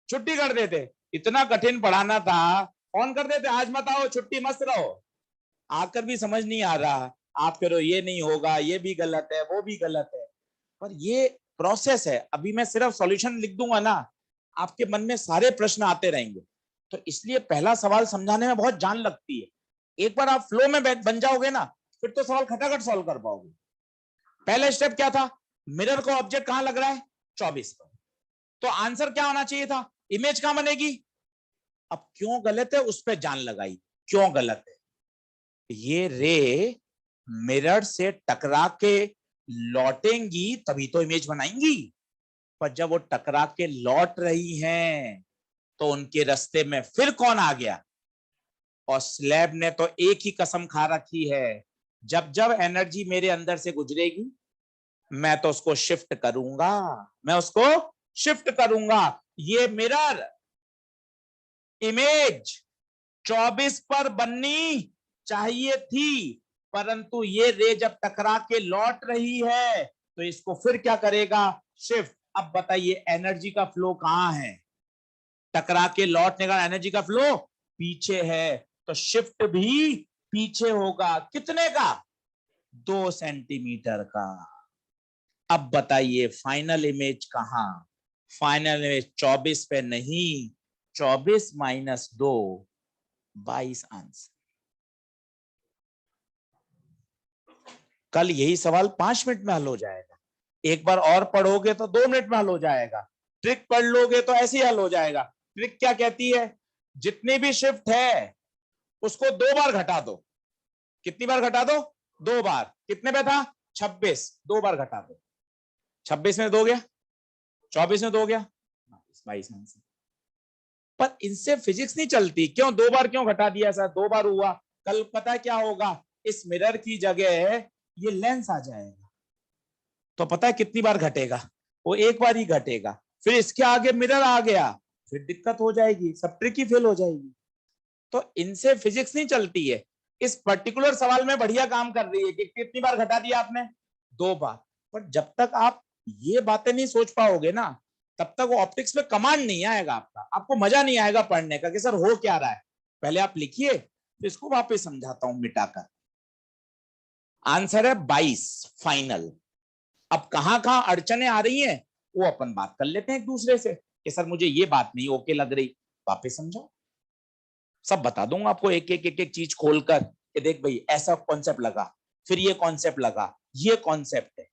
छुट्टी कर देते। इतना कठिन पढ़ाना था, फोन कर देते, आज मत आओ, छुट्टी, मस्त रहो। आकर भी समझ नहीं आ रहा, आप कह रहे हो ये नहीं होगा, ये भी गलत है, वो भी गलत है। पर ये प्रोसेस है, अभी मैं सिर्फ सॉल्यूशन लिख दूंगा ना, आपके मन में सारे प्रश्न आते रहेंगे। तो इसलिए पहला सवाल समझाने में बहुत जान लगती है। एक बार आप फ्लो में बन जाओगे ना, फिर तो सवाल खटाखट सॉल्व कर पाओगे। पहला स्टेप क्या था? मिरर को ऑब्जेक्ट कहां लग रहा है? 24 पर। तो आंसर क्या होना चाहिए था? इमेज कहां बनेगी? अब क्यों गलत है उस पर जान लगाई, क्यों गलत है। ये रे मिरर से टकरा के लौटेंगी तभी तो इमेज बनाएंगी। पर जब वो टकरा के लौट रही हैं तो उनके रास्ते में फिर कौन आ गया? और स्लैब ने तो एक ही कसम खा रखी है, जब जब एनर्जी मेरे अंदर से गुजरेगी मैं तो उसको शिफ्ट करूंगा, मैं उसको शिफ्ट करूंगा। ये मिरर इमेज 24 पर बननी चाहिए थी, परंतु ये रे जब टकरा के लौट रही है तो इसको फिर क्या करेगा? शिफ्ट। अब बताइए एनर्जी का फ्लो कहां है? टकरा के लौटने का एनर्जी का फ्लो पीछे है, तो शिफ्ट भी पीछे होगा। कितने का? 2 सेंटीमीटर का। अब बताइए फाइनल इमेज कहां? फाइनल इमेज 24 पे नहीं, 24 - 2, 22 आंसर। कल यही सवाल 5 मिनट में हल हो जाएगा, एक बार और पढ़ोगे तो 2 मिनट में हल हो जाएगा, ट्रिक पढ़ लोगे तो ऐसे ही हल हो जाएगा। ट्रिक क्या कहती है? जितनी भी शिफ्ट है उसको 2 बार घटा दो। कितनी बार घटा दो? 2 बार। कितने पे था? 26। 2 बार घटा दो। 26 में 2 गया, 24 में 2 गया, 22 आंसर। पर इनसे फिजिक्स नहीं चलती। क्यों 2 बार क्यों घटा दिया सर? 2 बार हुआ, कल पता है क्या होगा? इस मिरर की जगह ये लेंस आ जाएगा, तो पता है कितनी बार घटेगा? वो एक बार ही घटेगा। फिर इसके आगे मिरर आ गया, फिर दिक्कत हो जाएगी, सब ट्रिक ही फेल हो जाएगी। तो इनसे फिजिक्स नहीं चलती है। इस पर्टिकुलर सवाल में बढ़िया काम कर रही है कि कितनी बार घटा दिया आपने? 2 बार। पर जब तक आप ये बातें नहीं सोच पाओगे ना, तब तक वो ऑप्टिक्स में कमांड नहीं आएगा आपका, आपको मजा नहीं आएगा पढ़ने का कि सर हो क्या रहा है। पहले आप लिखिए, तो इसको वापस समझाता हूं मिटाकर। आंसर है 22 फाइनल। अब कहां कहां अड़चने आ रही हैं वो अपन बात कर लेते हैं एक दूसरे से कि सर मुझे ये बात नहीं ओके लग रही, वापस समझाओ। सब बता दूंगा आपको एक एक एक एक चीज खोलकर कि देख भाई ऐसा कॉन्सेप्ट लगा, फिर ये कॉन्सेप्ट लगा, ये कॉन्सेप्ट है,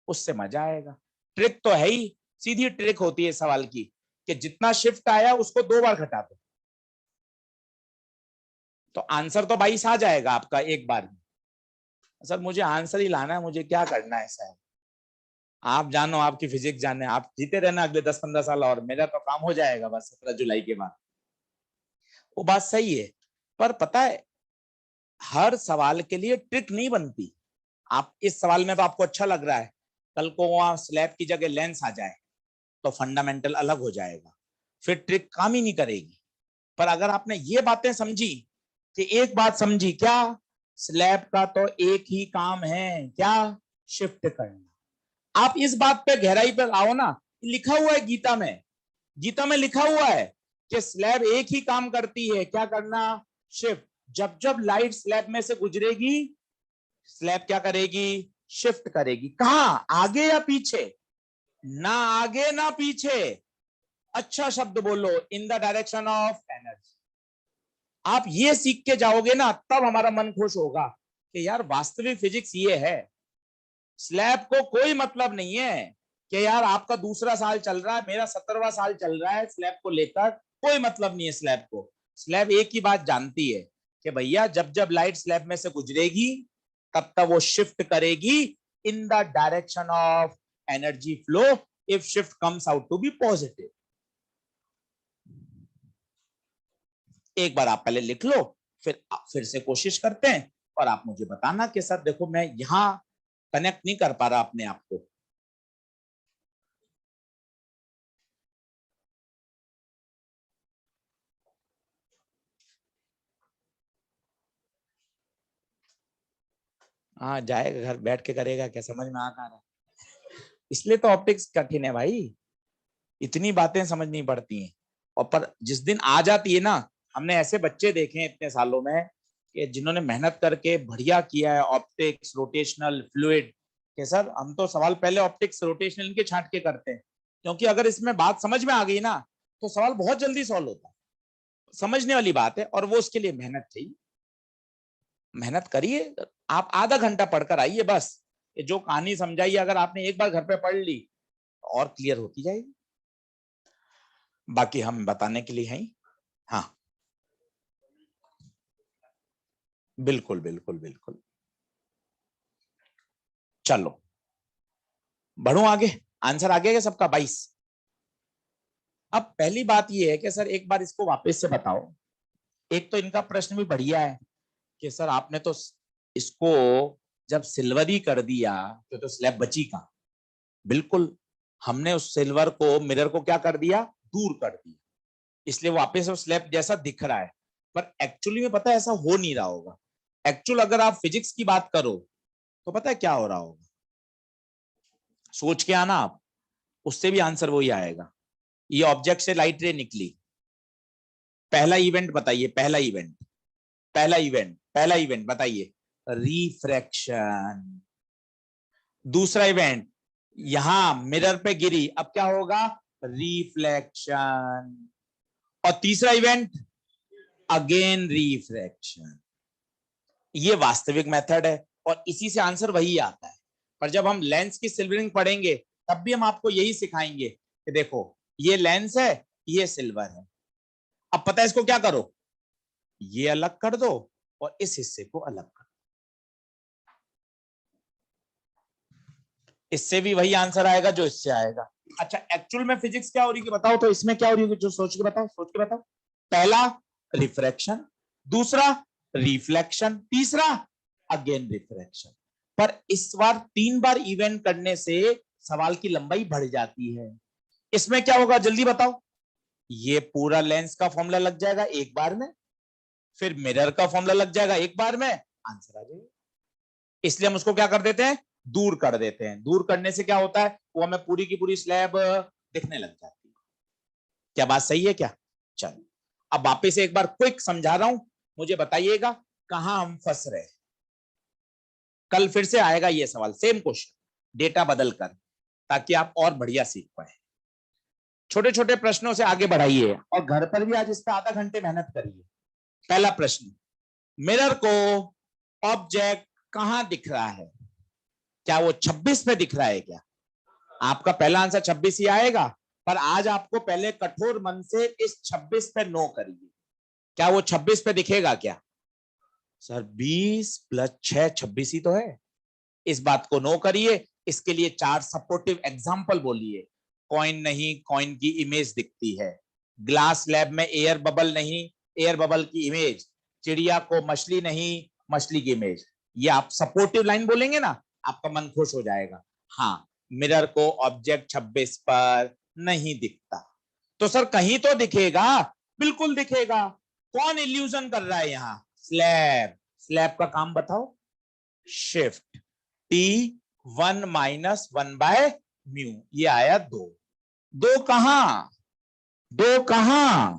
उससे मजा आएगा। ट्रिक तो है ही, सीधी ट्रिक होती है सवाल की कि जितना शिफ्ट आया उसको 2 बार घटा दो, तो आंसर तो 22 आ जाएगा आपका एक बार में। सर मुझे आंसर ही लाना है, मुझे क्या करना है सर? आप जानो, आपकी फिजिक्स जाने, आप जीते रहना अगले 10-15 साल और मेरा तो काम हो जाएगा बस 17 जुलाई के बाद। वो बात सही है, पर पता है हर सवाल के लिए ट्रिक नहीं बनती। आप इस सवाल में तो आपको अच्छा लग रहा है, कल को वहां स्लैब की जगह लेंस आ जाए तो फंडामेंटल अलग हो जाएगा, फिर ट्रिक काम ही नहीं करेगी। पर अगर आपने ये बातें समझी कि एक बात समझी क्या, स्लैब का तो एक ही काम है, क्या? शिफ्ट करना। आप इस बात पे गहराई पर आओ ना, लिखा हुआ है गीता में, गीता में लिखा हुआ है कि स्लैब एक ही काम करती है, क्या करना? शिफ्ट। जब जब लाइट स्लैब में से गुजरेगी, स्लैब क्या करेगी? शिफ्ट करेगी। कहां? आगे या पीछे? ना आगे ना पीछे। अच्छा शब्द बोलो, इन द डायरेक्शन ऑफ एनर्जी। आप ये सीख के जाओगे ना, तब हमारा मन खुश होगा कि यार वास्तविक फिजिक्स ये है। स्लैब को कोई मतलब नहीं है कि यार आपका दूसरा साल चल रहा है, मेरा 17वां साल चल रहा है, स्लैब को लेकर कोई मतलब नहीं है स्लैब को। स्लैब एक ही बात जानती है कि भैया जब जब लाइट स्लैब में से गुजरेगी तब तक वो शिफ्ट करेगी in the direction of energy flow, if shift comes out to be positive. एक बार आप पहले लिख लो, फिर से कोशिश करते हैं, और आप मुझे बताना कि सर देखो मैं यहां कनेक्ट नहीं कर पा रहा अपने आप को। हाँ जाएगा, घर बैठ के करेगा क्या, समझ में आ कहाँ रहा है? इसलिए तो ऑप्टिक्स कठिन है भाई, इतनी बातें समझनी पड़ती हैं। और पर जिस दिन आ जाती है ना, हमने ऐसे बच्चे देखे हैं इतने सालों में कि जिन्होंने मेहनत करके बढ़िया किया है ऑप्टिक्स, रोटेशनल, फ्लूइड, कि सर हम तो सवाल पहले ऑप्टिक्स रोटेशनल इनके छांट के करते हैं, क्योंकि अगर इसमें बात समझ में आ गई ना तो सवाल बहुत जल्दी सॉल्व होता है। समझने वाली बात है, और वो उसके लिए मेहनत चाहिए। मेहनत करिए, आप आधा घंटा पढ़कर आइए बस, जो कहानी समझाइए अगर आपने एक बार घर पे पढ़ ली तो और क्लियर होती जाएगी। बाकी हम बताने के लिए हैं। हाँ बिल्कुल बिल्कुल बिल्कुल। चलो बढ़ो आगे, आंसर आ गया सबका 22। अब पहली बात यह है कि सर एक बार इसको वापस से बताओ। एक तो इनका प्रश्न भी बढ़िया है कि सर आपने तो इसको जब सिल्वर ही कर दिया तो स्लैब बची कहां? बिल्कुल, हमने उस सिल्वर को, मिरर को क्या कर दिया? दूर कर दिया, इसलिए वापस वो स्लैब जैसा दिख रहा है। पर एक्चुअली में पता है ऐसा हो नहीं रहा होगा। एक्चुअल अगर आप फिजिक्स की बात करो तो पता है क्या हो रहा होगा? सोच के आना आप, उससे भी आंसर वही आएगा। ये ऑब्जेक्ट से लाइट रे निकली, पहला इवेंट बताइए, पहला इवेंट, पहला इवेंट, पहला इवेंट बताइए। रिफ्रैक्शन। दूसरा इवेंट, यहां मिरर पे गिरी, अब क्या होगा? रिफ्लेक्शन। और तीसरा इवेंट, अगेन रिफ्रैक्शन। ये वास्तविक मेथड है और इसी से आंसर वही आता है। पर जब हम लेंस की सिल्वरिंग पढ़ेंगे तब भी हम आपको यही सिखाएंगे कि देखो ये लेंस है, ये सिल्वर है। अब पता है इसको क्या करो? ये अलग कर दो और इस हिस्से को अलग कर दो, इससे भी वही आंसर आएगा जो इससे आएगा। अच्छा एक्चुअल में फिजिक्स क्या हो रही है बताओ, तो इसमें क्या हो रही है जो सोच के बताओ, सोच के बताओ। पहला रिफ्रैक्शन, दूसरा रिफ्लेक्शन, तीसरा अगेन रिफ्रैक्शन। पर इस बार 3 बार इवेंट करने से सवाल की लंबाई बढ़ जाती है। इसमें क्या होगा जल्दी बताओ? ये पूरा लेंस का फॉर्मूला लग जाएगा एक बार में, फिर मिरर का फॉर्मूला लग जाएगा एक बार में, आंसर आ जाएगा। इसलिए हम उसको क्या कर देते हैं? दूर कर देते हैं। दूर करने से क्या होता है? वो हमें पूरी की पूरी स्लैब दिखने लग जाती है। क्या बात सही है क्या? चलो अब वापस एक बार क्विक समझा रहा हूं, मुझे बताइएगा कहां हम फंस रहे। कल फिर से आएगा ये सवाल, सेम क्वेश्चन, डेटा बदल कर, ताकि आप और बढ़िया सीख पाए। छोटे छोटे प्रश्नों से आगे बढ़ाइए और घर पर भी आज इस पर आधा घंटे मेहनत करिए। पहला प्रश्न, मिरर को ऑब्जेक्ट कहां दिख रहा है? क्या वो 26 पे दिख रहा है क्या? आपका पहला आंसर 26 ही आएगा, पर आज आपको पहले कठोर मन से इस 26 पे नो करिए। क्या वो 26 पे दिखेगा क्या? सर 20 + 6 26 ही तो है। इस बात को नो करिए। इसके लिए 4 सपोर्टिव एग्जाम्पल बोलिए। कॉइन नहीं, कॉइन की इमेज दिखती है। ग्लास लैब में एयर बबल नहीं, एयर बबल की इमेज। चिड़िया को मछली नहीं, मछली की इमेज। ये आप सपोर्टिव लाइन बोलेंगे ना, आपका मन खुश हो जाएगा। हाँ, मिरर को ऑब्जेक्ट 26 पर नहीं दिखता। तो सर कहीं तो दिखेगा। बिल्कुल दिखेगा। कौन इल्यूजन कर रहा है यहां? स्लैब। स्लैब का काम बताओ। शिफ्ट T1 - 1/μ, ये आया 2। दो कहां? दो कहां?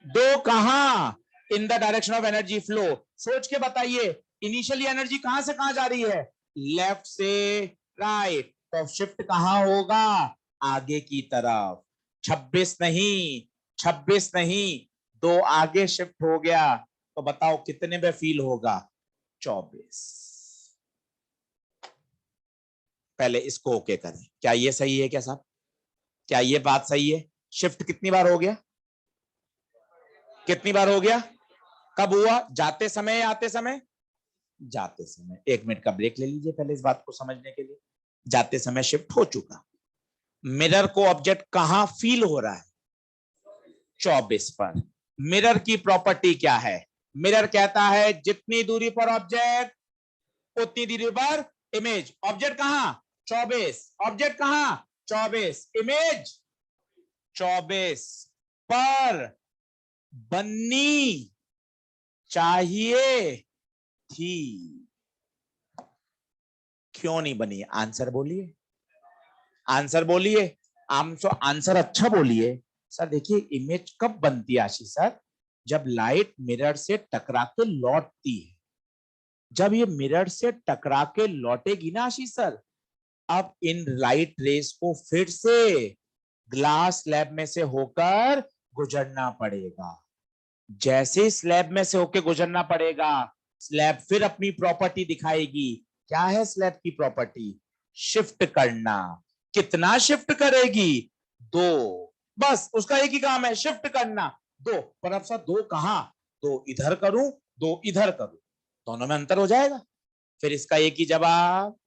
दो कहां? इन the direction of energy flow. सोच के बताइए, इनिशियली एनर्जी कहां से कहां जा रही है? लेफ्ट से राइट। तो शिफ्ट कहां होगा? आगे की तरफ। 26 नहीं, 26 नहीं, 2 आगे शिफ्ट हो गया। तो बताओ कितने में फील होगा? 24। पहले इसको ओके करें। क्या ये सही है क्या साहब? क्या ये बात सही है? शिफ्ट कितनी बार हो गया? कितनी बार हो गया? कब हुआ? जाते समय या आते समय? जाते समय। 1 मिनट का ब्रेक ले लीजिए पहले इस बात को समझने के लिए। जाते समय शिफ्ट हो चुका। मिरर को ऑब्जेक्ट कहां फील हो रहा है? 24 पर। मिरर की प्रॉपर्टी क्या है? मिरर कहता है जितनी दूरी पर ऑब्जेक्ट उतनी दूरी पर इमेज। ऑब्जेक्ट कहां? 24। ऑब्जेक्ट कहां? 24। इमेज 24 पर बननी चाहिए थी। क्यों नहीं बनी? आंसर बोलिए। आंसर बोलिए। आंसर अच्छा बोलिए। सर देखिए, इमेज कब बनती है आशीष सर? जब लाइट मिरर से टकरा के लौटती है। जब ये मिरर से टकरा के लौटेगी ना आशीष सर, अब इन लाइट रेस को फिर से ग्लास स्लैब में से होकर गुजरना पड़ेगा। जैसे स्लैब में से होकर गुजरना पड़ेगा, स्लैब फिर अपनी प्रॉपर्टी दिखाएगी। क्या है स्लैब की प्रॉपर्टी? शिफ्ट करना। कितना शिफ्ट करेगी? 2। बस उसका एक ही काम है, शिफ्ट करना। 2। पर अब सर 2 कहां? 2 इधर करूं, 2 इधर करूं, दोनों में अंतर हो जाएगा। फिर इसका एक ही जवाब,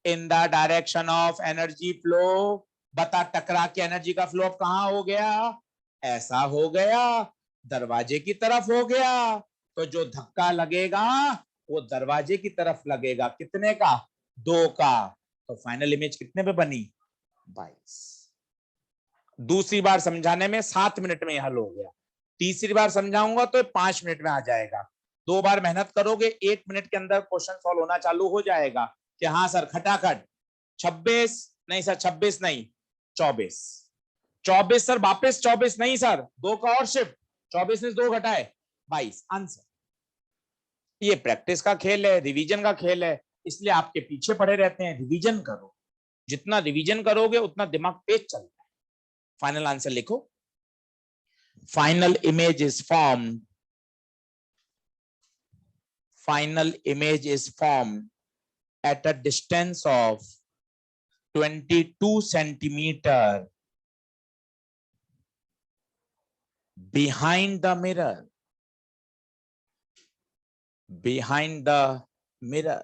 इन the direction of energy flow. बता, टकरा के एनर्जी का फ्लो अब कहां हो गया? ऐसा हो गया, दरवाजे की तरफ हो गया। तो जो धक्का लगेगा वो दरवाजे की तरफ लगेगा। कितने का? 2 का। तो फाइनल इमेज कितने पे बनी? 22। दूसरी बार समझाने में 7 मिनट में हल हो गया। तीसरी बार समझाऊंगा तो 5 मिनट में आ जाएगा। 2 बार मेहनत करोगे, 1 मिनट के अंदर क्वेश्चन सॉल्व होना चालू हो जाएगा। कि हाँ सर खटाखट 26 नहीं सर, 26 नहीं, 24। 24 सर, वापस 24 नहीं सर, 2 का और शिफ्ट, 24 में 2 घटाए 22। आंसर। ये प्रैक्टिस का खेल है, रिवीजन का खेल है, इसलिए आपके पीछे पड़े रहते हैं। रिवीजन करो, जितना रिवीजन करोगे उतना दिमाग तेज चलता है। फाइनल आंसर लिखो। Final image is formed, final image is formed at a distance of 22 centimeter behind the mirror. Behind the mirror.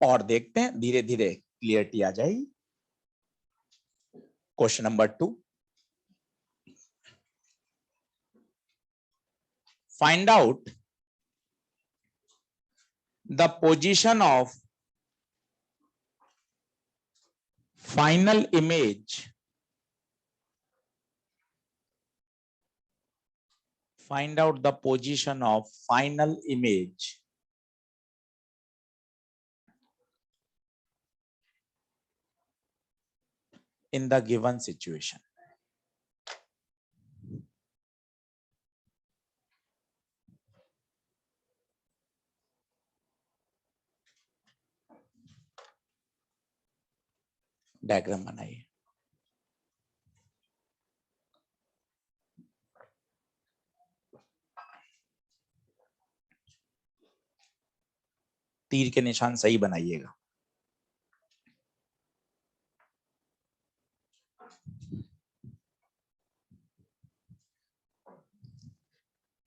और देखते हैं धीरे धीरे क्लियरिटी आ जाएगी। Question number 2, find out the position of final image. Find out the position of final image in the given situation. Diagram बनाइए। तीर के निशान सही बनाइएगा।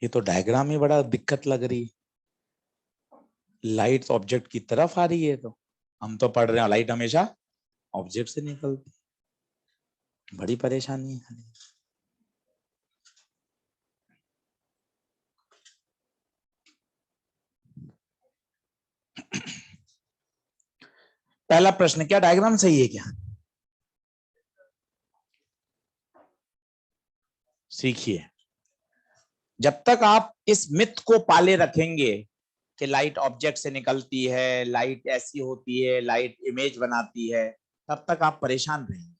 ये तो डायग्राम ही बड़ा दिक्कत लग रही है। लाइट ऑब्जेक्ट की तरफ आ रही है, तो हम तो पढ़ रहे हैं लाइट हमेशा ऑब्जेक्ट से निकलती। बड़ी परेशानी है। पहला प्रश्न, क्या डायग्राम सही है क्या? सीखिए। जब तक आप इस मिथ को पाले रखेंगे कि लाइट ऑब्जेक्ट से निकलती है, लाइट ऐसी होती है, लाइट इमेज बनाती है, तब तक आप परेशान रहेंगे।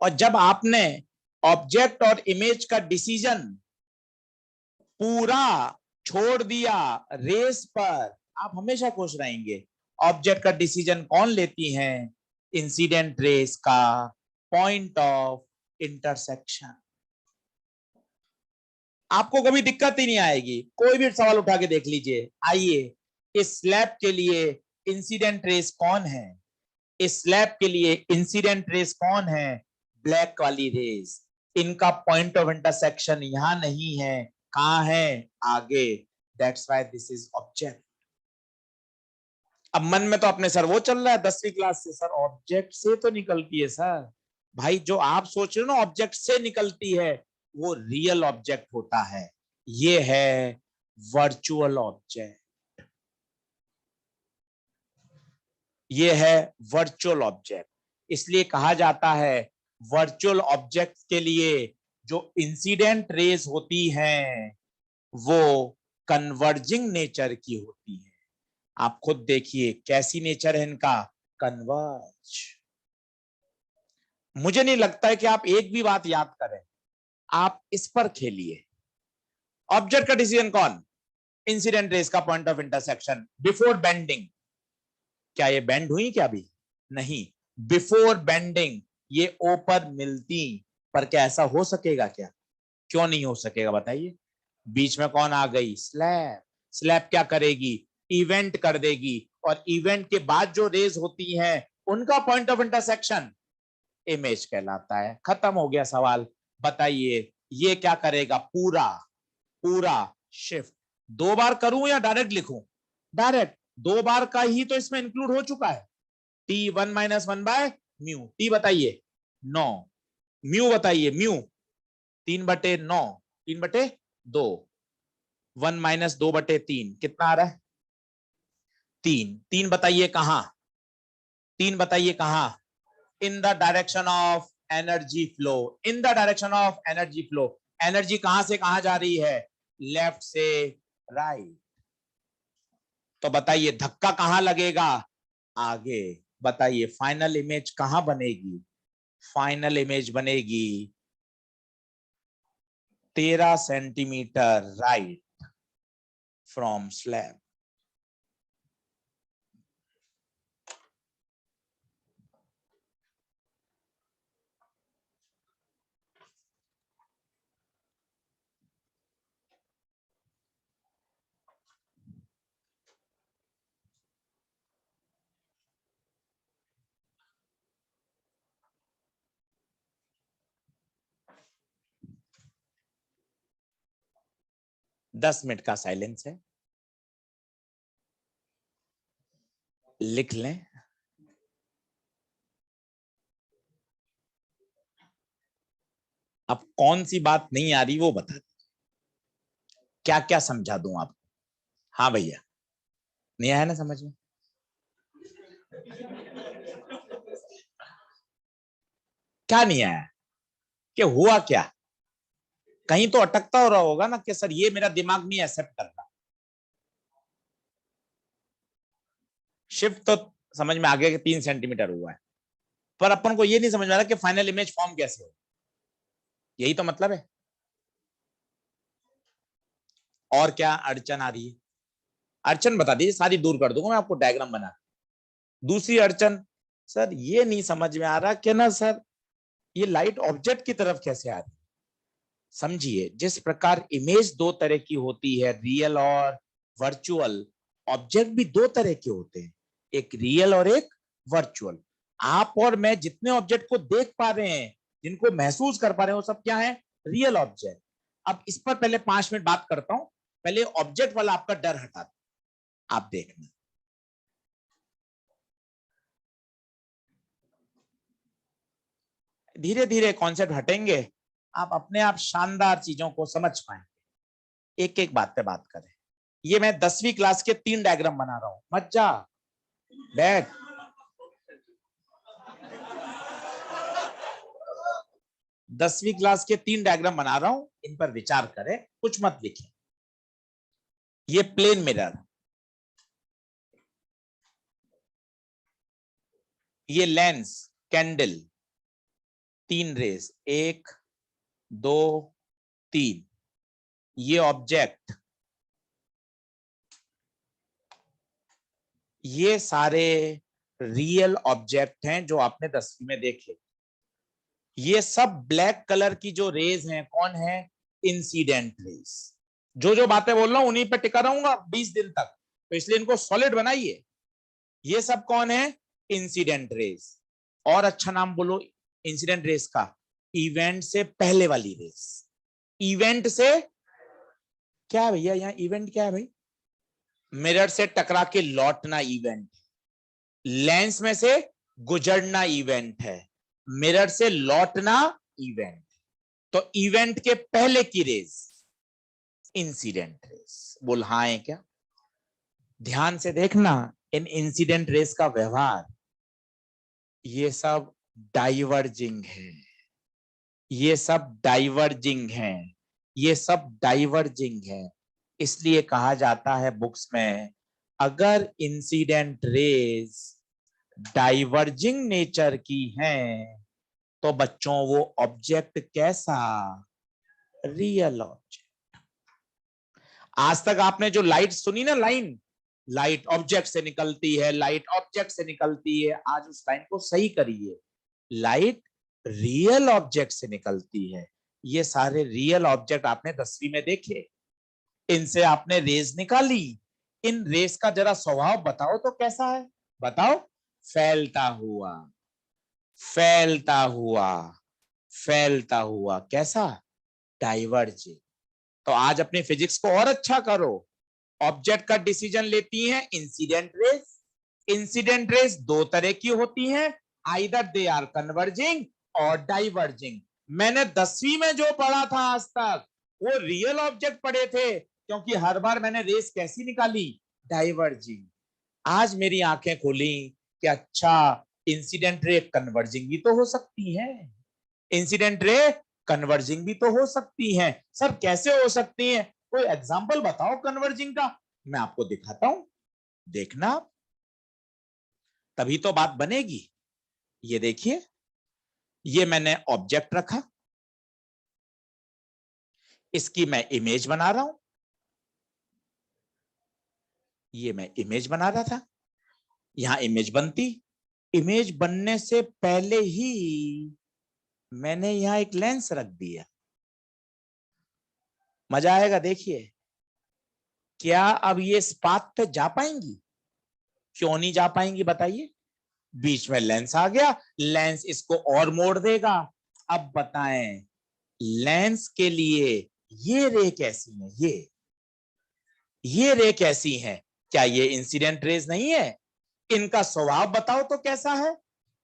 और जब आपने ऑब्जेक्ट और इमेज का डिसीजन पूरा छोड़ दिया रेस पर, आप हमेशा खुश रहेंगे। ऑब्जेक्ट का डिसीजन कौन लेती हैं? इंसिडेंट रेस का पॉइंट ऑफ इंटरसेक्शन। आपको कभी दिक्कत ही नहीं आएगी। कोई भी सवाल उठा के देख लीजिए। आइए, इस स्लैब के लिए इंसिडेंट रेस कौन है? इस स्लैब के लिए इंसिडेंट रेस कौन है? ब्लैक वाली रेस। इनका पॉइंट ऑफ इंटरसेक्शन यहां नहीं है, कहां है? आगे। That's why this is object. अब मन में तो अपने सर वो चल रहा है 10वीं क्लास से, सर ऑब्जेक्ट से तो निकलती है सर। भाई जो आप सोच रहे हो ना ऑब्जेक्ट से निकलती है, वो रियल ऑब्जेक्ट होता है। ये है वर्चुअल ऑब्जेक्ट। ये है वर्चुअल ऑब्जेक्ट। इसलिए कहा जाता है वर्चुअल ऑब्जेक्ट के लिए जो इंसिडेंट रेज होती हैं वो कन्वर्जिंग नेचर की होती है। आप खुद देखिए कैसी नेचर है इनका, कन्वर्ज। मुझे नहीं लगता है कि आप एक भी बात याद करें। आप इस पर खेलिए। ऑब्जेक्ट का डिसीजन कौन? इंसिडेंट रेस का point of intersection before bending. क्या ये बेंड हुई क्या? भी नहीं। बिफोर बेंडिंग ये ओ पर मिलती, पर क्या ऐसा हो सकेगा क्या? क्यों नहीं हो सकेगा बताइए? बीच में कौन आ गई? स्लैब। स्लैब क्या करेगी? इवेंट कर देगी। और इवेंट के बाद जो रेज होती हैं उनका पॉइंट ऑफ इंटरसेक्शन इमेज कहलाता है। खत्म हो गया सवाल। बताइए ये क्या करेगा? पूरा पूरा शिफ्ट। दो बार करूं या डायरेक्ट लिखूं? डायरेक्ट। दो बार का ही तो इसमें इंक्लूड हो चुका है। टी 1-1/म्यू। टी बताइए 9। म्यू बताइए, म्यू 3/9। 3/2। 1-2/3 कितना आ रहा है? 3। 3 बताइए कहां? 3 बताइए कहां? इन the direction of energy flow. In the direction of energy flow. Energy कहां से कहां जा रही है? लेफ्ट से राइट। तो बताइए धक्का कहां लगेगा? आगे। बताइए फाइनल इमेज कहां बनेगी? फाइनल इमेज बनेगी 13 सेंटीमीटर राइट फ्रॉम स्लैब। दस मिनट का साइलेंस है, लिख लें। अब कौन सी बात नहीं आ रही वो बता दीजिए, क्या क्या समझा दूं आपको? हाँ भैया, नहीं आया ना समझ में? क्या नहीं आया? कि हुआ क्या? कहीं तो अटकता हो रहा होगा ना कि सर ये मेरा दिमाग नहीं एक्सेप्ट कर रहा। शिफ्ट तो समझ में आ गया कि 3 सेंटीमीटर हुआ है, पर अपन को ये नहीं समझ में आ रहा कि फाइनल इमेज फॉर्म कैसे हो। यही तो मतलब है। और क्या अड़चन आ रही है? अड़चन बता दीजिए, सारी दूर कर दूंगा मैं आपको डायग्राम बना। दूसरी अड़चन, सर ये नहीं समझ में आ रहा कि ना सर ये लाइट ऑब्जेक्ट की तरफ कैसे आ रही है। समझिए, जिस प्रकार इमेज दो तरह की होती है, रियल और वर्चुअल, ऑब्जेक्ट भी दो तरह के होते हैं, एक रियल और एक वर्चुअल। आप और मैं जितने ऑब्जेक्ट को देख पा रहे हैं, जिनको महसूस कर पा रहे हैं, वो सब क्या है? Real object. अब इस पर पहले 5 मिनट बात करता हूं। पहले ऑब्जेक्ट वाला आपका डर हटा दो, आप देखना। धीरे धीरे कॉन्सेप्ट हटेंगे, आप अपने आप शानदार चीजों को समझ पाएंगे। एक एक बात पे बात करें। ये मैं 10वीं क्लास के 3 डायग्राम बना रहा हूं, मत जा, बैठ। 10वीं क्लास के 3 डायग्राम बना रहा हूं, इन पर विचार करें, कुछ मत लिखें। ये प्लेन मिरर, ये लेंस, कैंडल, 3 रेस, 1 2 3। ये ऑब्जेक्ट, ये सारे रियल ऑब्जेक्ट हैं जो आपने 10वीं में देखे। ये सब ब्लैक कलर की जो रेज हैं, कौन है? Incident raise. जो जो बातें बोल रहा हूं उन्हीं पे टिका रहूंगा 20 दिन तक, तो इसलिए इनको सॉलिड बनाइए। ये सब कौन है? Incident raise. और अच्छा नाम बोलो इंसिडेंट रेज का, इवेंट से पहले वाली रेस। इवेंट से क्या है भैया, यहाँ इवेंट क्या है भाई? मिरर से टकरा के लौटना इवेंट, लेंस में से गुजरना इवेंट है, मिरर से लौटना इवेंट। तो इवेंट के पहले की रेस इंसिडेंट रेस। बोल हाँ है क्या? ध्यान से देखना, इन इंसिडेंट रेस का व्यवहार, ये सब डाइवर्जिंग है, ये सब डाइवर्जिंग है, ये सब डाइवर्जिंग है। इसलिए कहा जाता है बुक्स में, अगर इंसिडेंट रेस डाइवर्जिंग नेचर की हैं, तो बच्चों वो ऑब्जेक्ट कैसा? Real object. आज तक आपने जो लाइट सुनी ना, लाइन, लाइट ऑब्जेक्ट से निकलती है, लाइट ऑब्जेक्ट से निकलती है, आज उस लाइन को सही करिए। लाइट रियल ऑब्जेक्ट से निकलती है। ये सारे रियल ऑब्जेक्ट आपने 10वीं में देखे, इनसे आपने रेज निकाली। इन रेस का जरा स्वभाव बताओ तो कैसा है? बताओ। फैलता हुआ, फैलता हुआ, फैलता हुआ, कैसा? डाइवर्जिंग। तो आज अपनी फिजिक्स को और अच्छा करो। ऑब्जेक्ट का डिसीजन लेती हैं इंसिडेंट रेस। इंसिडेंट रेस दो तरह की होती हैं, आइदर दे आर कन्वर्जिंग और डाइवर्जिंग। मैंने 10वीं में जो पढ़ा था आज तक, वो रियल ऑब्जेक्ट पढ़े थे, क्योंकि हर बार मैंने रेस कैसी निकाली? डाइवर्जिंग। आज मेरी आंखें खुली कि अच्छा, इंसिडेंट रे कन्वर्जिंग भी तो हो सकती है, इंसिडेंट रे कन्वर्जिंग भी तो हो सकती है। सर कैसे हो सकती है? कोई एग्जांपल बताओ कन्वर्जिंग का, मैं आपको दिखाता हूं, देखना, तभी तो बात बनेगी। ये देखिए, ये मैंने ऑब्जेक्ट रखा, इसकी मैं इमेज बना रहा हूं, ये मैं इमेज बना रहा था। यहां इमेज बनती, इमेज बनने से पहले ही मैंने यहां एक लेंस रख दिया। मजा आएगा, देखिए। क्या अब ये इस पाथ पे जा पाएंगी? क्यों नहीं जा पाएंगी बताइए? बीच में लेंस आ गया, लेंस इसको और मोड़ देगा। अब बताएं, लेंस के लिए ये रे कैसी है? ये रे कैसी है? क्या ये इंसिडेंट रेज नहीं है? इनका स्वभाव बताओ तो कैसा है?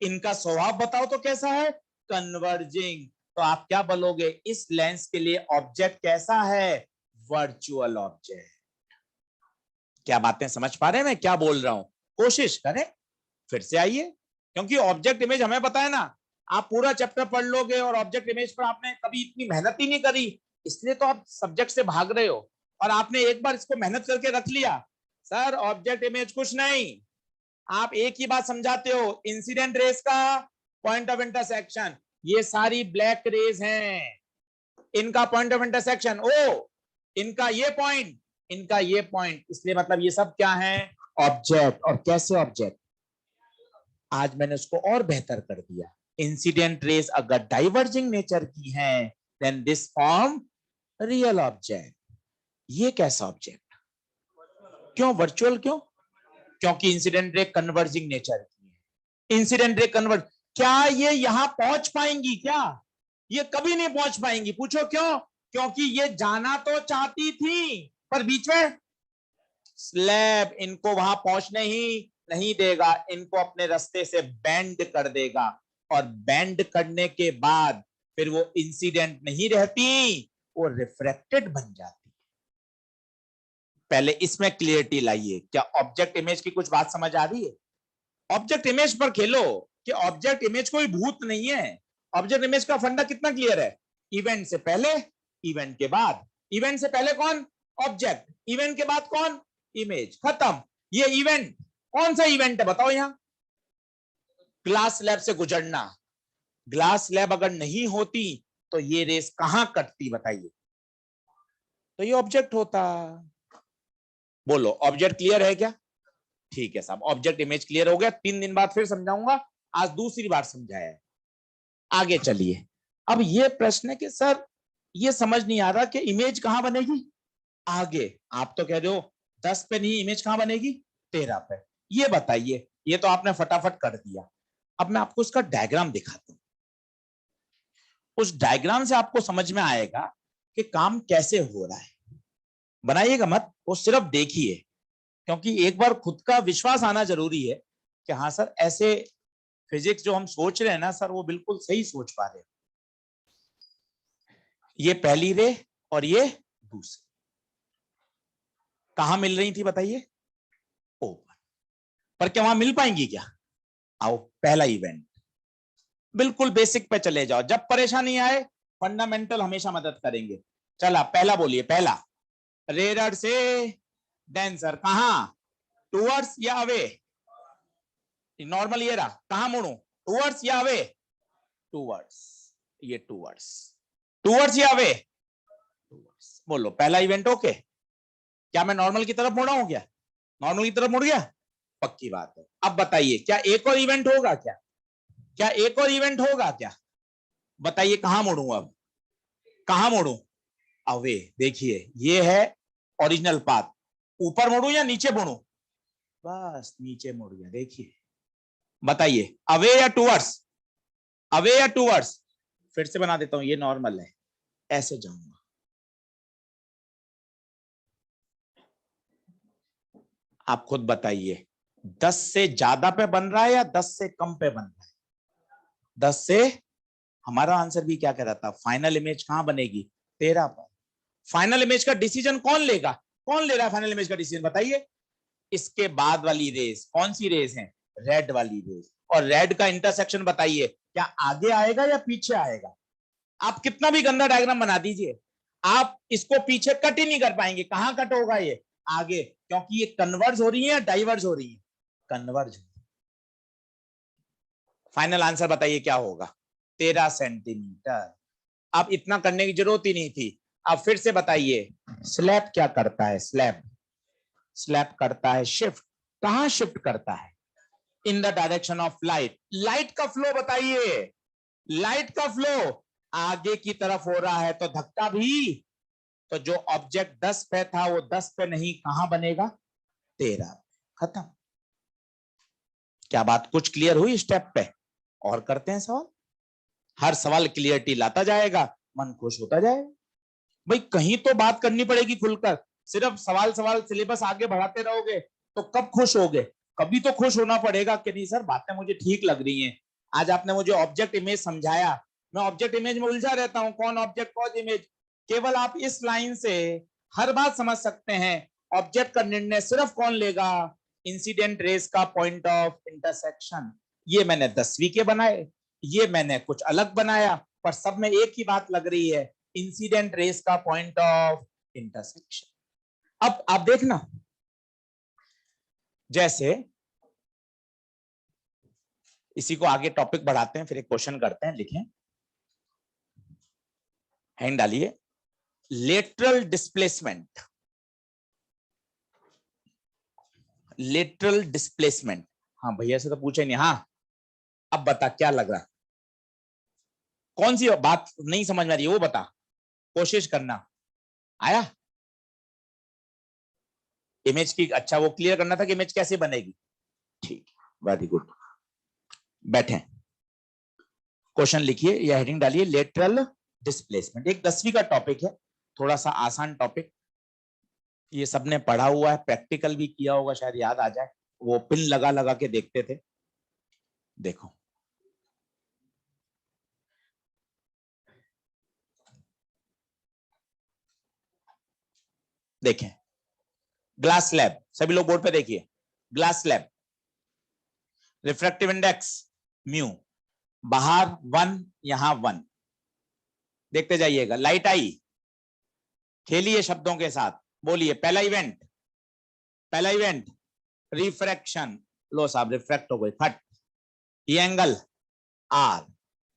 इनका स्वभाव बताओ तो कैसा है? कन्वर्जिंग। तो आप क्या बोलोगे, इस लेंस के लिए ऑब्जेक्ट कैसा है? Virtual object. क्या बातें समझ पा रहे हैं मैं क्या बोल रहा हूं? कोशिश करें, फिर से आइए, क्योंकि ऑब्जेक्ट इमेज हमें पता है ना। आप पूरा चैप्टर पढ़ लोगे और ऑब्जेक्ट इमेज पर आपने कभी इतनी मेहनत ही नहीं करी, इसलिए तो आप सब्जेक्ट से भाग रहे हो। और आपने एक बार इसको मेहनत करके रख लिया, सर ऑब्जेक्ट इमेज कुछ नहीं, आप एक ही बात समझाते हो, इंसिडेंट रेस का पॉइंट ऑफ इंटरसेक्शन, ये सारी ब्लैक रेज हैं, इनका पॉइंट ऑफ इंटरसेक्शन ओ, इनका ये पॉइंट, इनका ये पॉइंट, इसलिए मतलब ये सब क्या है, ऑब्जेक्ट। और कैसे ऑब्जेक्ट, आज मैंने उसको और बेहतर कर दिया। इंसिडेंट रेस अगर डाइवर्जिंग नेचर की हैं, then this form real object. ये कैसा ऑब्जेक्ट, क्यों वर्चुअल, क्यों, क्योंकि इंसिडेंट रे कन्वर्जिंग नेचर की है। इंसिडेंट रे कन्वर्ज, क्या ये यहां पहुंच पाएंगी, क्या ये कभी नहीं पहुंच पाएंगी, पूछो क्यों, क्योंकि ये जाना तो चाहती थी पर बीच में स्लैब इनको वहां पहुंचने ही नहीं देगा, इनको अपने रास्ते से बैंड कर देगा, और बैंड करने के बाद फिर वो इंसिडेंट नहीं रहती, वो रिफ्रैक्टेड बन जाती। पहले इसमें क्लियरिटी लाइए, क्या ऑब्जेक्ट इमेज की कुछ बात समझ आ रही है? ऑब्जेक्ट इमेज पर खेलो कि ऑब्जेक्ट इमेज कोई भूत नहीं है। ऑब्जेक्ट इमेज का फंडा कितना क्लियर है, इवेंट से पहले, इवेंट के बाद। इवेंट से पहले कौन, ऑब्जेक्ट, इवेंट के बाद कौन, इमेज, खत्म। ये इवेंट कौन सा इवेंट है बताओ, यहां ग्लास स्लैब से गुजरना, ग्लास स्लैब अगर नहीं होती तो ये रेस कहां कटती बताइए, तो ये ऑब्जेक्ट होता। बोलो ऑब्जेक्ट क्लियर है क्या? ठीक है साहब, ऑब्जेक्ट इमेज क्लियर हो गया, 3 दिन बाद फिर समझाऊंगा, आज दूसरी बार समझाया है। आगे चलिए, अब ये प्रश्न है कि सर ये समझ नहीं आ रहा कि इमेज कहां बनेगी आगे। आप तो कह रहे हो 10 पे नहीं, इमेज कहां बनेगी 13 पे, ये बताइए। ये तो आपने फटाफट कर दिया, अब मैं आपको इसका डायग्राम दिखाता हूं। उस डायग्राम से आपको समझ में आएगा कि काम कैसे हो रहा है। बनाइएगा मत, वो सिर्फ देखिए, क्योंकि एक बार खुद का विश्वास आना जरूरी है कि हाँ सर ऐसे फिजिक्स जो हम सोच रहे हैं ना सर, वो बिल्कुल सही सोच पा रहे हैं। ये पहली रे और ये दूसरी कहां मिल रही थी बताइए, ओपन। पर क्या वहां मिल पाएंगी क्या? आओ पहला इवेंट, बिल्कुल बेसिक पे चले जाओ, जब परेशानी आए फंडामेंटल हमेशा मदद करेंगे। चला पहला बोलिए, पहला रेडर से डेंसर, कहां, टूवर्ड्स या अवे, नॉर्मल ये रहा, कहां मुड़ू, टूवर्ड्स या अवे, टूवर्ड्स, ये टूवर्ड्स, टूवर्ड्स या अवे, टूवर्ड्स। बोलो पहला इवेंट ओके, क्या मैं नॉर्मल की तरफ मुड़ा हूं क्या, नॉर्मल की तरफ मुड़ गया, पक्की बात है। अब बताइए क्या एक और इवेंट होगा क्या, क्या एक और इवेंट होगा क्या, बताइए कहां मुड़ू, अब कहां मुड़ू, अवे। देखिए ये है ओरिजिनल पाथ, ऊपर मुड़ू या नीचे मुड़ू, बस नीचे मुड़ गया। देखिए बताइए अवे या टूवर्ड्स, अवे या टूवर्ड्स, फिर से बना देता हूं, ये नॉर्मल है, ऐसे जाऊंगा, आप खुद बताइए 10 से ज्यादा पे बन रहा है या 10 से कम पे बन रहा है, 10 से, हमारा आंसर भी क्या कह रहा था, फाइनल इमेज कहां बनेगी 13 पर। फाइनल इमेज का डिसीजन कौन लेगा, कौन ले रहा है फाइनल इमेज का डिसीजन बताइए, इसके बाद वाली रेस कौन सी रेस है, रेड वाली रेस। और रेड का इंटरसेक्शन बताइए क्या आगे आएगा या पीछे आएगा, आप कितना भी गंदा डायग्राम बना दीजिए, आप इसको पीछे कट ही नहीं कर पाएंगे, कहां कट होगा ये आगे, क्योंकि ये कन्वर्ज हो रही है या डाइवर्ज हो रही है, कन्वर्ज। फाइनल आंसर बताइए क्या होगा, 13 सेंटीमीटर। अब इतना करने की जरूरत ही नहीं थी। अब फिर से बताइए स्लैब क्या करता है, स्लैब, स्लैब करता है शिफ्ट, कहां शिफ्ट करता है, इन the direction of light. Light का फ्लो बताइए, लाइट का फ्लो आगे की तरफ हो रहा है तो धक्का भी, तो जो ऑब्जेक्ट 10 पे था वो 10 पे नहीं, कहां बनेगा 13, खत्म। क्या बात कुछ क्लियर हुई स्टेप पे? और करते हैं सवाल, हर सवाल क्लियरिटी लाता जाएगा, मन खुश होता जाएगा। भाई कहीं तो बात करनी पड़ेगी खुलकर, सिर्फ सवाल सवाल सिलेबस आगे बढ़ाते रहोगे तो कब खुश होगे, कभी तो खुश होना पड़ेगा कि नहीं सर बातें मुझे ठीक लग रही हैं। आज आपने मुझे ऑब्जेक्ट इमेज समझाया, मैं ऑब्जेक्ट इमेज में उलझा रहता हूं, कौन ऑब्जेक्ट कौन इमेज, केवल आप इस लाइन से हर बात समझ सकते हैं। ऑब्जेक्ट का निर्णय सिर्फ कौन लेगा, इंसिडेंट रेस का पॉइंट ऑफ इंटरसेक्शन। ये मैंने 10वीं के बनाए, ये मैंने कुछ अलग बनाया, पर सब में एक ही बात लग रही है, इंसिडेंट रेस का पॉइंट ऑफ इंटरसेक्शन। अब आप देखना, जैसे इसी को आगे टॉपिक बढ़ाते हैं, फिर एक क्वेश्चन करते हैं। लिखें, हैंड डालिए, लेटरल डिस्प्लेसमेंट। लेटरल डिस्प्लेसमेंट, हाँ भैया से तो पूछा ही नहीं। हाँ अब बता क्या लग रहा, कौन सी बात नहीं समझ में आ रही है वो बता, कोशिश करना। आया इमेज की, अच्छा वो क्लियर करना था कि इमेज कैसे बनेगी। ठीक, वेरी गुड। बैठे, क्वेश्चन लिखिए या हेडिंग डालिए, लेटरल डिस्प्लेसमेंट। एक 10वीं का टॉपिक है, थोड़ा सा आसान टॉपिक, ये सबने पढ़ा हुआ है, प्रैक्टिकल भी किया होगा, शायद याद आ जाए। वो पिन लगा लगा के देखते थे। देखो देखें, ग्लास स्लैब, सभी लोग बोर्ड पे देखिए, glass slab, refractive index mu, बाहर 1 यहां 1, देखते जाइएगा। लाइट आई, खेलिए शब्दों के साथ, बोलिए पहला इवेंट, पहला इवेंट रिफ्रैक्शन, लो साहब रिफ्रैक्ट हो गई फट। ये एंगल आर,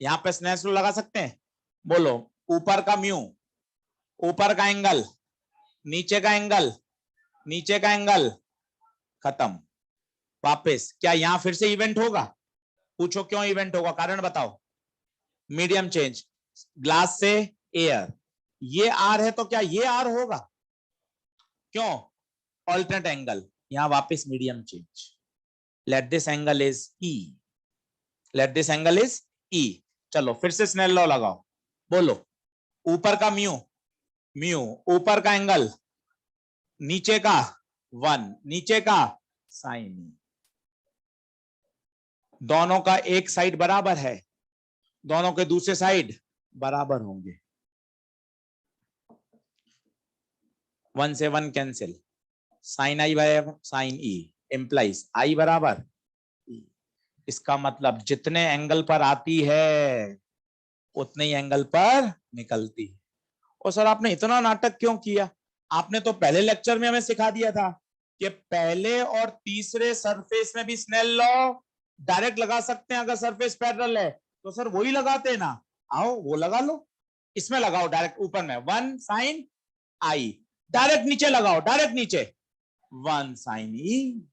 यहां पे स्नेस लगा सकते हैं, बोलो ऊपर का म्यू, ऊपर का एंगल, नीचे का एंगल, नीचे का एंगल, खत्म। वापस क्या यहां फिर से इवेंट होगा? पूछो क्यों इवेंट होगा, कारण बताओ। मीडियम चेंज, ग्लास से एयर, ये आर है तो क्या ये आर होगा? क्यों? ऑल्टरनेट एंगल, यहां वापस medium change, let this angle is E, let this angle is E. चलो फिर से स्नेल लॉ लगाओ, बोलो ऊपर का म्यू, म्यू ऊपर का एंगल, नीचे का 1, नीचे का साइन, दोनों का एक साइड बराबर है, दोनों के दूसरे साइड बराबर होंगे, 1 से 1 कैंसिल, साइन आई बराबर साइन ई, इंप्लाइज आई बराबर ई। इसका मतलब जितने एंगल पर आती है उतने ही एंगल पर निकलती है। और सर आपने इतना नाटक क्यों किया? आपने तो पहले लेक्चर में हमें सिखा दिया था कि पहले और तीसरे सरफेस में भी स्नेल लॉ डायरेक्ट लगा सकते हैं अगर सरफेस पैरेलल है। तो सर वही लगाते हैं ना, आओ वो लगा लो, इसमें लगाओ डायरेक्ट ऊपर में 1 साइन आई, डायरेक्ट नीचे लगाओ, डायरेक्ट नीचे 1 साइन ई।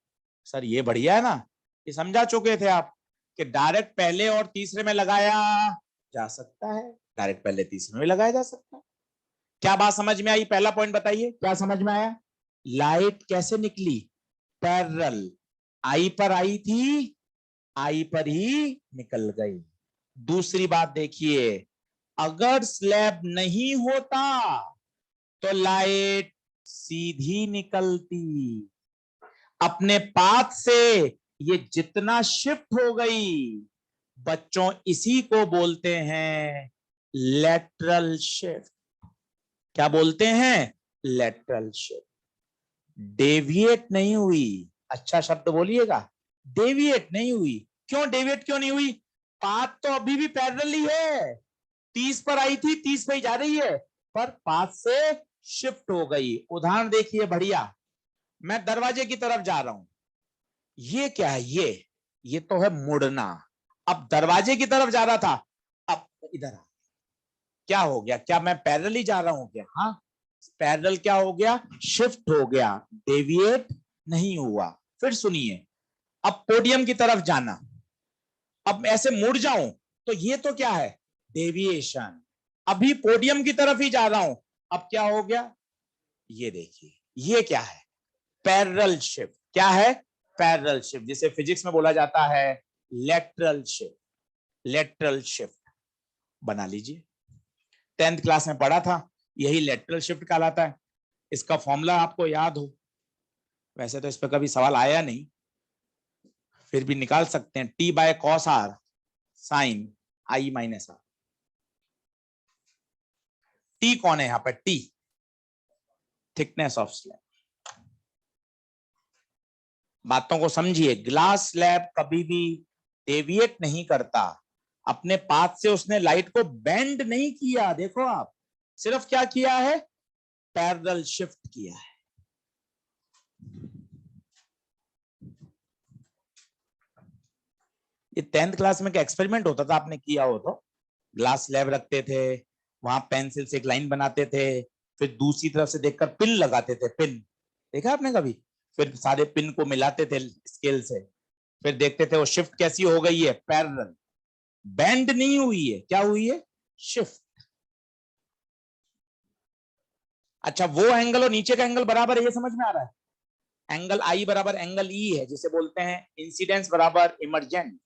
सर ये बढ़िया है ना, ये समझा चुके थे आप कि डायरेक्ट पहले और तीसरे में लगाया जा सकता है, डायरेक्ट पहले तीसरे में लगाया जा सकता है। क्या बात समझ में आई? पहला पॉइंट बताइए, क्या समझ में आया? लाइट कैसे निकली? पैरेलल, आई पर आई थी, आई पर ही निकल गई। दूसरी बात देखिए, अगर स्लैब नहीं होता तो लाइट सीधी निकलती, अपने पाथ से ये जितना शिफ्ट हो गई, बच्चों इसी को बोलते हैं लेटरल शिफ्ट। क्या बोलते हैं? Lateral shift. डेविएट नहीं हुई, अच्छा शब्द बोलिएगा, डेविएट नहीं हुई। क्यों डेविएट क्यों नहीं हुई? पाथ तो अभी भी पैरेलल ही है, 30 पर आई थी 30 पे ही जा रही है, पर पाथ से शिफ्ट हो गई। उदाहरण देखिए बढ़िया, मैं दरवाजे की तरफ जा रहा हूं, ये क्या है? ये तो है मुड़ना। अब दरवाजे की तरफ जा रहा था, अब इधर आ, क्या हो गया? क्या मैं पैरेलल ही जा रहा हूं क्या? हाँ पैरेलल क्या हो गया? शिफ्ट हो गया, डेविएट नहीं हुआ। फिर सुनिए, अब पोडियम की तरफ जाना, अब ऐसे मुड़ जाऊं तो ये तो क्या है? डेविएशन। अभी पोडियम की तरफ ही जा रहा हूं, अब क्या हो गया? ये देखिए, ये क्या है? Parallel shift. क्या है? पैरेलल शिफ्ट, जिसे फिजिक्स में बोला जाता है लेटरल शिफ्ट। लेटरल शिफ्ट बना लीजिए, 10th क्लास में पढ़ा था, यही लेटरल शिफ्ट कहलाता है। इसका फॉर्मूला आपको याद हो, वैसे तो इस पर कभी सवाल आया नहीं, फिर भी निकाल सकते हैं, t by cos r sine i minus r. T कौन है यहां पर? T thickness of slab. बातों को समझिए, ग्लास स्लैब कभी भी डेविएट नहीं करता, अपने पाथ से उसने लाइट को बेंड नहीं किया। देखो आप, सिर्फ क्या किया है? पैरेलल शिफ्ट किया है। ये 10th क्लास में क्या एक्सपेरिमेंट होता था, आपने किया हो तो? ग्लास स्लैब रखते थे, वहां पेंसिल से एक लाइन बनाते थे, फिर दूसरी तरफ से देखकर पिन लगाते थे, पिन देखा आपने कभी? फिर सारे पिन को मिलाते थे स्केल से, फिर देखते थे वो शिफ्ट कैसी हो गई है, पैरेलल, बेंड नहीं हुई है, क्या हुई है, शिफ्ट। अच्छा, वो एंगल और नीचे का एंगल बराबर है, ये समझ में आ रहा है? एंगल आई बराबर एंगल ई है, जिसे बोलते हैं इंसिडेंस बराबर इमरजेंट।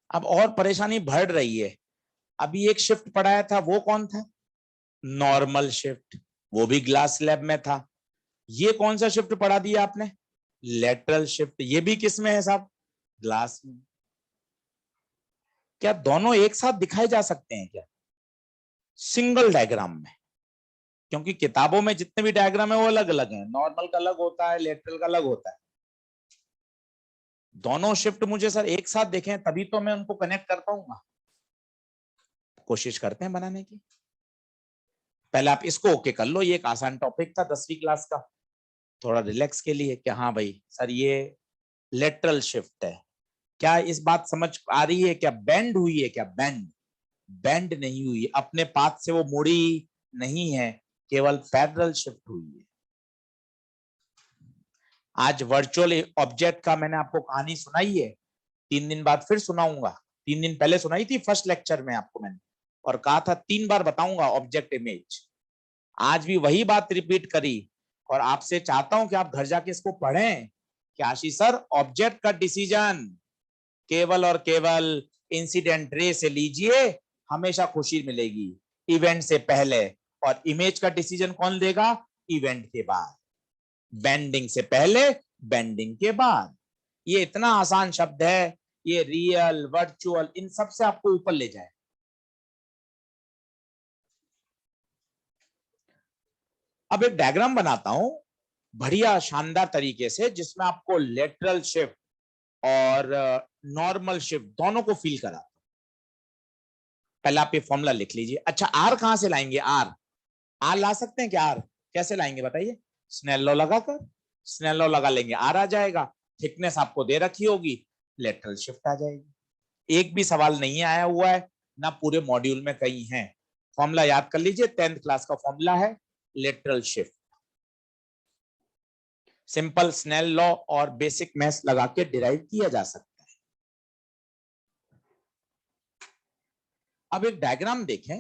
अब और परेशानी बढ़ रही है। अभी एक शिफ्ट पढ़ाया था, वो कौन था? नॉर्मल शिफ्ट, वो भी ग्लास स्लैब में था। ये कौन सा शिफ्ट पढ़ा दिया आपने? लेटरल शिफ्ट, ये भी किस में है साहब? ग्लास में। क्या दोनों एक साथ दिखाए जा सकते हैं क्या सिंगल डायग्राम में? क्योंकि किताबों में जितने भी डायग्राम है वो अलग अलग हैं, नॉर्मल का अलग होता है, लेटरल का अलग होता है। दोनों शिफ्ट मुझे सर एक साथ देखें तभी तो मैं उनको कनेक्ट कर पाऊंगा। कोशिश करते हैं बनाने की। पहले आप इसको ओके कर लो, ये एक आसान टॉपिक था 10वीं क्लास का, थोड़ा रिलैक्स के लिए कि हाँ भाई सर ये लेटरल शिफ्ट है। क्या इस बात समझ आ रही है? क्या बेंड हुई है? क्या बेंड? बेंड नहीं हुई, अपने पाथ से वो मुड़ी नहीं है, केवल पैरेलल शिफ्ट हुई है। आज वर्चुअल ऑब्जेक्ट का मैंने आपको कहानी सुनाई है, 3 दिन बाद फिर सुनाऊंगा। 3 दिन पहले सुनाई थी फर्स्ट लेक्चर में आपको मैंने, और कहा था 3 बार बताऊंगा ऑब्जेक्ट इमेज। आज भी वही बात रिपीट करी, और आपसे चाहता हूं कि आप घर जाके इसको पढ़ें कि आशीष सर ऑब्जेक्ट का डिसीजन केवल और केवल इंसिडेंट रे से लीजिए, हमेशा खुशी मिलेगी इवेंट से पहले, और इमेज का डिसीजन कौन देगा? इवेंट के बाद। बेंडिंग से पहले, बेंडिंग के बाद। ये इतना आसान शब्द है, ये रियल वर्चुअल इन सब से आपको ऊपर ले जाए। अब एक डायग्राम बनाता हूं बढ़िया शानदार तरीके से, जिसमें आपको लेटरल शिफ्ट और नॉर्मल शिफ्ट दोनों को फील करा। पहले आप ये फॉर्मूला लिख लीजिए। अच्छा, आर कहां से लाएंगे? आर आर ला सकते हैं क्या? आर कैसे लाएंगे बताइए? स्नेल लॉ लगाकर, स्नेल लॉ लगा लेंगे, आर आ जाएगा। थिकनेस आपको दे रखी होगी, लेटरल शिफ्ट आ जाएगी। एक भी सवाल नहीं आया हुआ है ना, पूरे मॉड्यूल में कहीं है। फॉर्मूला याद कर लीजिए, 10th क्लास का फॉर्मूला है lateral shift. Simple Snell law और बेसिक मैथ्स लगा के डिराइव किया जा सकता है। अब एक डायग्राम देखें,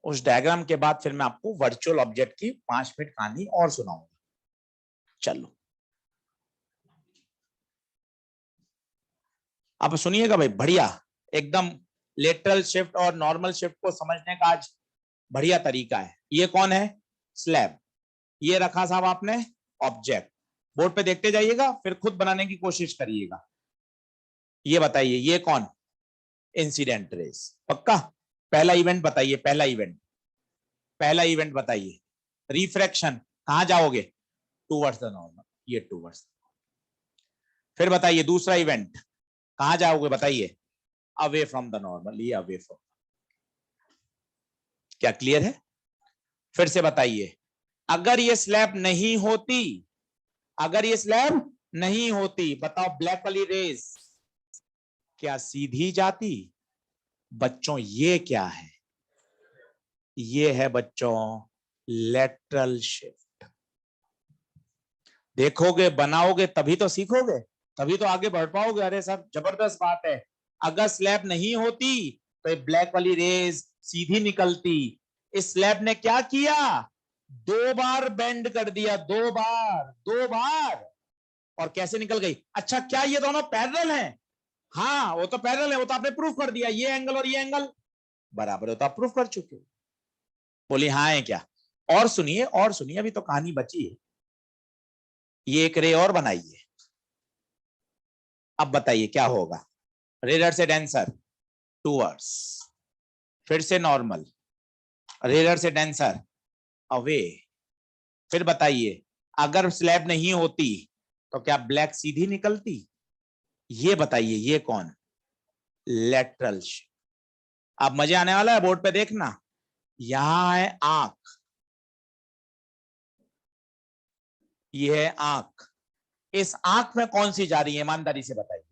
उस डायग्राम के बाद फिर मैं आपको वर्चुअल ऑब्जेक्ट की 5 मिनट कहानी और सुनाऊंगा। चलो अब सुनिएगा भाई, बढ़िया एकदम। लेटरल शिफ्ट और नॉर्मल शिफ्ट को समझने का आज बढ़िया तरीका है। ये कौन है? स्लैब। ये रखा साहब आपने ऑब्जेक्ट। बोर्ड पे देखते जाइएगा, फिर खुद बनाने की कोशिश करिएगा। ये बताइए ये कौन? Incident rays. पक्का? पहला इवेंट बताइए, पहला इवेंट, पहला इवेंट बताइए। रिफ्रैक्शन, कहां जाओगे? टूवर्ड्स द नॉर्मल, ये टूवर्ड्स। फिर बताइए दूसरा इवेंट, कहां जाओगे बताइए? अवे फ्रॉम द नॉर्मल, ये अवे फ्रॉम। क्या क्लियर है? फिर से बताइए, अगर ये स्लैब नहीं होती, अगर ये स्लैब नहीं होती, बताओ ब्लैक वाली रेस क्या सीधी जाती? बच्चों ये क्या है? ये है बच्चों लेटरल शिफ्ट। देखोगे बनाओगे तभी तो सीखोगे, तभी तो आगे बढ़ पाओगे। अरे सब जबरदस्त बात है। अगर स्लैब नहीं होती तो ब्लैक वाली रेस सीधी निकलती। इस स्लैब ने क्या किया? 2 बार बेंड कर दिया, 2 बार, 2 बार। और कैसे निकल गई? अच्छा, क्या ये दोनों पैरेलल हैं? हाँ वो तो पैरेलल है, वो तो आपने प्रूफ कर दिया, ये एंगल और ये एंगल बराबर है, तो आप प्रूफ कर चुके हो। बोली हाँ है क्या? और सुनिए, और सुनिए, अभी तो कहानी बची है। ये एक रे और बनाइए। अब बताइए क्या होगा? रेडर से डेंसर टूवर्ड्स, फिर से नॉर्मल, रेडर से डेंसर अवे। फिर बताइए, अगर स्लैब नहीं होती तो क्या ब्लैक सीधी निकलती? ये बताइए ये कौन? Lateral shift. अब मजे आने वाला है, बोर्ड पे देखना, यहां है आंख, ये है आंख। इस आंख में कौन सी जा रही है, ईमानदारी से बताइए,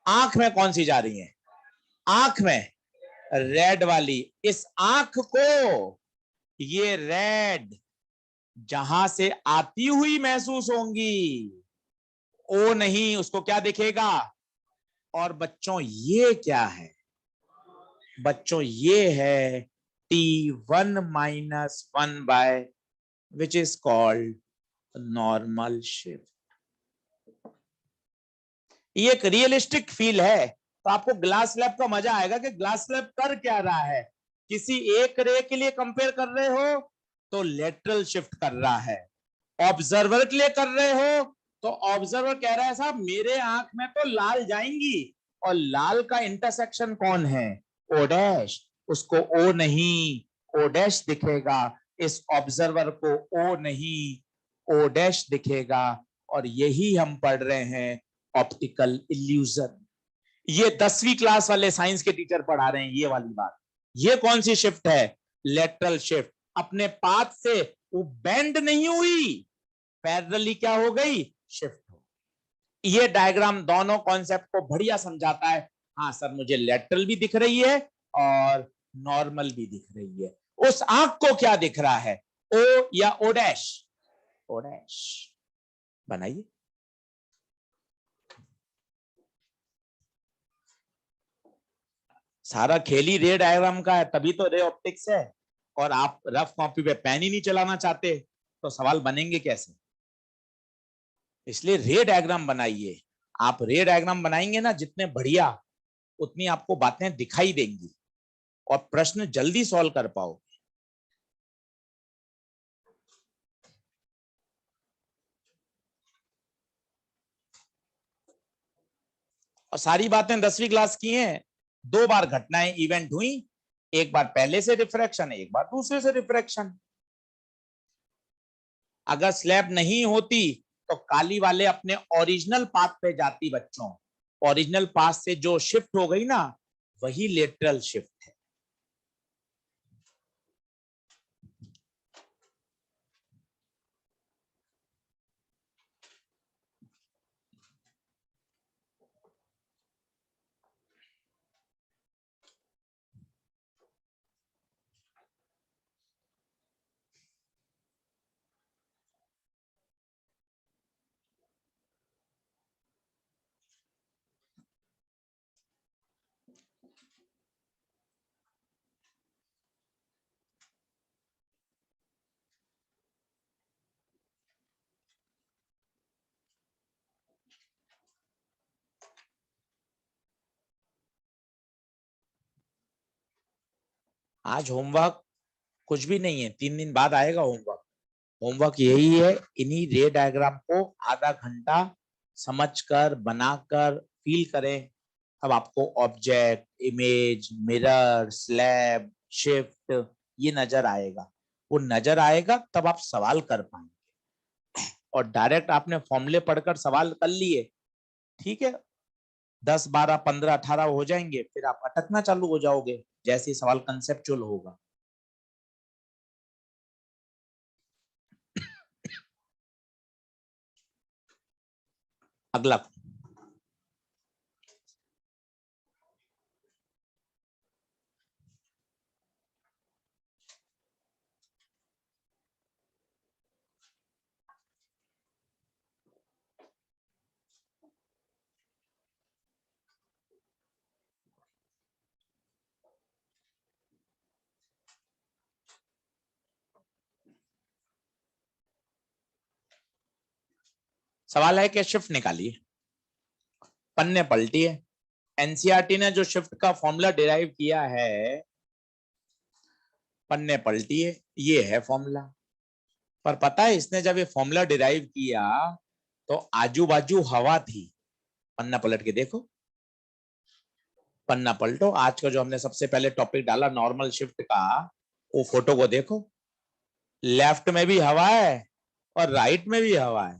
आंख में कौन सी जा रही है? आंख में रेड वाली। इस आंख को ये रेड जहां से आती हुई महसूस होंगी, ओ नहीं, उसको क्या दिखेगा? और बच्चों ये क्या है? बच्चों ये है T1-1 which is called normal shift। ये एक रियलिस्टिक फील है। तो आपको ग्लास स्लैब का मजा आएगा कि ग्लास स्लैब कर क्या रहा है। किसी एक रे के लिए कंपेयर कर रहे हो तो लेटरल शिफ्ट कर रहा है, ऑब्जर्वर के लिए कर रहे हो तो ऑब्जर्वर कह रहा है साहब मेरे आंख में तो लाल जाएंगी, और लाल का इंटरसेक्शन कौन है? O dash. उसको ओ नहीं, ओ डैश दिखेगा। इस ऑब्जर्वर को ओ नहीं, ओ डैश दिखेगा। और यही हम पढ़ रहे हैं ऑप्टिकल इल्यूजन। ये 10वीं क्लास वाले साइंस के टीचर पढ़ा रहे हैं ये वाली बात। ये कौन सी शिफ्ट है? Lateral shift. अपने पाथ से वो बेंड नहीं हुई, पैरेलली क्या हो गई? शिफ्ट हो। ये डायग्राम दोनों कॉन्सेप्ट को बढ़िया समझाता है। हाँ सर, मुझे लेटरल भी दिख रही है और नॉर्मल भी दिख रही है। उस आंख को क्या दिख रहा है, ओ या ओ डैश? O dash. बनाइए। सारा खेल ही रे डायग्राम का है, तभी तो रे ऑप्टिक्स है। और आप रफ कॉपी पे पेन ही नहीं चलाना चाहते तो सवाल बनेंगे कैसे? इसलिए रे डायग्राम बनाइए। आप रे डायग्राम बनाएंगे ना जितने बढ़िया, उतनी आपको बातें दिखाई देंगी और प्रश्न जल्दी सॉल्व कर पाओ। और सारी बातें 10वीं क्लास की हैं। 2 बार घटनाएं इवेंट हुई, एक बार पहले से रिफ्रैक्शन, एक बार दूसरे से रिफ्रैक्शन। अगर स्लैब नहीं होती तो काली वाले अपने ओरिजिनल पाथ पे जाती बच्चों। ओरिजिनल पाथ से जो शिफ्ट हो गई ना, वही लेटरल शिफ्ट है। आज होमवर्क कुछ भी नहीं है, 3 दिन बाद आएगा होमवर्क। होमवर्क यही है, इन्हीं रे डायग्राम को आधा घंटा समझकर, बनाकर, फील करें। अब आपको object, image, mirror, slab, shift ये नजर आएगा। वो नजर आएगा तब आप सवाल कर पाएंगे। और डायरेक्ट आपने फॉर्मूले पढ़कर सवाल कर लिए, ठीक है, 10, 12, 15, 18 हो जाएंगे, फिर आप अटकना चालू हो जाओगे जैसे सवाल कंसेप्चुअल होगा। अगला सवाल है कि शिफ्ट निकालिए, पन्ने पलटिए। एनसीईआरटी ने जो शिफ्ट का फॉर्मूला डिराइव किया है, पन्ने पलटिए, ये है फॉर्मूला। पर पता है इसने जब ये फॉर्मूला डिराइव किया तो आजू बाजू हवा थी। पन्ना पलट के देखो, पन्ना पलटो। आज का जो हमने सबसे पहले टॉपिक डाला नॉर्मल शिफ्ट का, वो फोटो को देखो, लेफ्ट में भी हवा है और राइट में भी हवा है,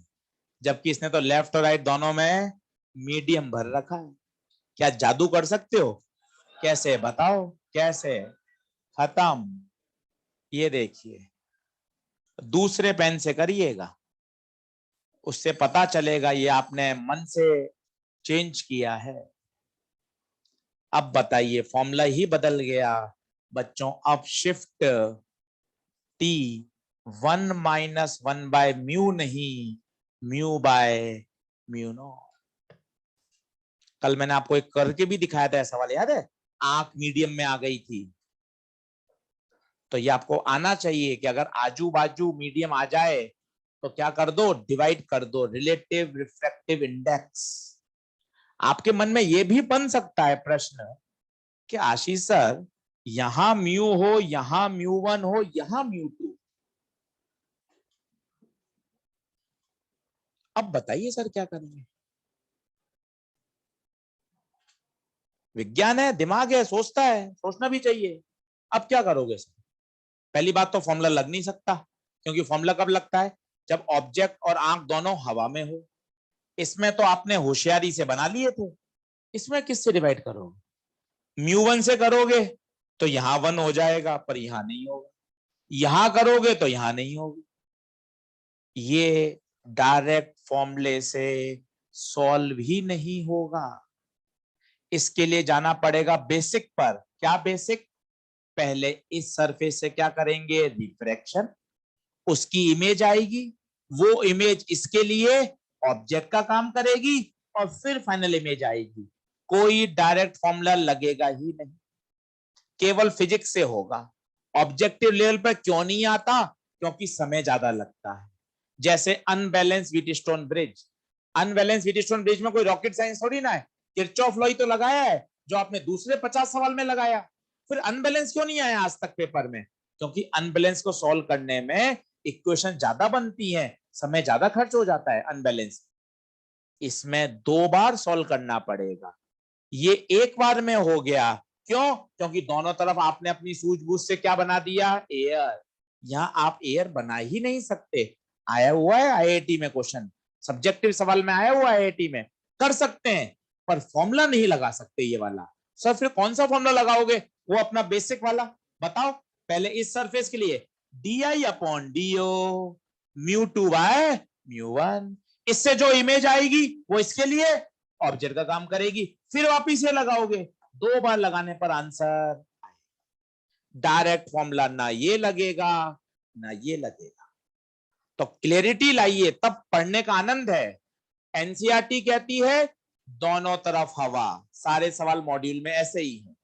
जबकि इसने तो लेफ्ट और राइट दोनों में मीडियम भर रखा है। क्या जादू कर सकते हो? कैसे बताओ, कैसे? खत्म। ये देखिए, दूसरे पेन से करिएगा, उससे पता चलेगा ये आपने मन से चेंज किया है। अब बताइए, फॉर्मूला ही बदल गया बच्चों। अब शिफ्ट टी 1-1/μ नहीं, μ/μ0। कल मैंने आपको एक करके भी दिखाया था सवाल, याद है? आंख मीडियम में आ गई थी, तो ये आपको आना चाहिए कि अगर आजू बाजू मीडियम आ जाए तो क्या कर दो, डिवाइड कर दो, रिलेटिव रिफ्रैक्टिव इंडेक्स। आपके मन में ये भी बन सकता है प्रश्न कि आशीष सर, यहां म्यू हो, यहां μ1 हो, यहां μ2, अब बताइए सर क्या करेंगे? विज्ञान है, दिमाग है, सोचता है, सोचना भी चाहिए। अब क्या करोगे सर? पहली बात तो फॉर्मूला लग नहीं सकता, क्योंकि फॉर्मूला कब लगता है? जब ऑब्जेक्ट और आंख दोनों हवा में हो। इसमें तो आपने होशियारी से बना लिए थे, इसमें किससे डिवाइड करोगे? μ1 से करोगे तो यहां 1 हो जाएगा, पर यहां नहीं होगा। यहां करोगे तो यहां नहीं होगा। ये डायरेक्ट फॉर्मूले से सॉल्व ही नहीं होगा। इसके लिए जाना पड़ेगा बेसिक पर। क्या बेसिक? पहले इस सरफेस से क्या करेंगे, रिफ्रैक्शन, उसकी इमेज आएगी, वो इमेज इसके लिए ऑब्जेक्ट का काम करेगी, और फिर फाइनल इमेज आएगी। कोई डायरेक्ट फॉर्मूला लगेगा ही नहीं, केवल फिजिक्स से होगा। ऑब्जेक्टिव लेवल पर क्यों नहीं आता? क्योंकि समय ज्यादा लगता है। जैसे unbalance Wheatstone bridge, unbalance Wheatstone bridge में कोई रॉकेट साइंस थोड़ी ना है। किरचॉफ लॉ ही तो लगाया है, जो आपने दूसरे 50 सवाल में लगाया। फिर अनबैलेंस क्यों नहीं आया आज तक पेपर में? क्योंकि अनबैलेंस को सॉल्व करने में इक्वेशन ज्यादा बनती है, समय ज्यादा खर्च हो जाता है अनबैलेंस। इसमें 2 बार सॉल्व करना पड़ेगा, ये एक बार में हो गया। क्यों? क्योंकि दोनों तरफ आपने अपनी सूझबूझ से क्या बना दिया, एयर। यहां आप एयर बना ही नहीं सकते। आया हुआ है आईआईटी में क्वेश्चन, सब्जेक्टिव सवाल में आया हुआ है आईआईटी में, कर सकते हैं, पर फॉर्मूला नहीं लगा सकते ये वाला। सर फिर कौन सा फॉर्मूला लगाओगे? वो अपना बेसिक वाला बताओ। पहले इस सरफेस के लिए DI/DO μ2/μ1, इससे जो इमेज आएगी वो इसके लिए ऑब्जेक्ट का काम करेगी। फिर वापिस ये लगाओगे, 2 बार लगाने पर आंसर। डायरेक्ट फॉर्मूला ना ये लगेगा ना ये लगेगा। तो क्लैरिटी लाइए, तब पढ़ने का आनंद है। एनसीईआरटी कहती है दोनों तरफ हवा, सारे सवाल मॉड्यूल में ऐसे ही है।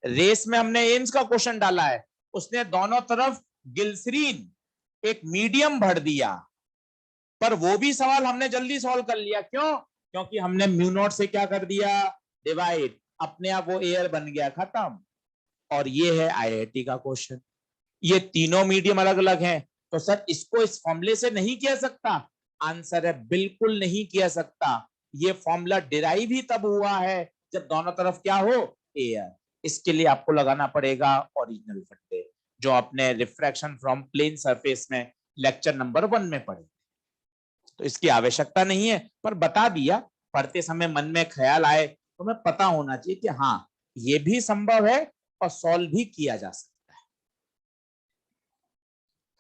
रेस में हमने एम्स का क्वेश्चन डाला है, उसने दोनों तरफ ग्लिसरीन एक मीडियम भर दिया, पर वो भी सवाल हमने जल्दी सॉल्व कर लिया। क्यों? क्योंकि हमने μ0 से क्या कर दिया, डिवाइड, अपने आप वो एयर बन गया, खत्म। और ये है आईआईटी का क्वेश्चन। ये तीनों मीडियम अलग अलग हैं, तो सर इसको इस फॉर्मूले से नहीं किया सकता? आंसर है बिल्कुल नहीं किया सकता। ये फॉर्मूला डिराइव ही तब हुआ है जब दोनों तरफ क्या हो, एयर। इसके लिए आपको लगाना पड़ेगा ओरिजिनल फट्टे, जो आपने रिफ्रैक्शन फ्रॉम प्लेन सरफेस में लेक्चर नंबर 1 में पढ़े। तो इसकी आवश्यकता नहीं है, पर बता दिया, पढ़ते समय मन में ख्याल आए तो मैं पता होना चाहिए कि हाँ ये भी संभव है और सॉल्व भी किया जा सकता है।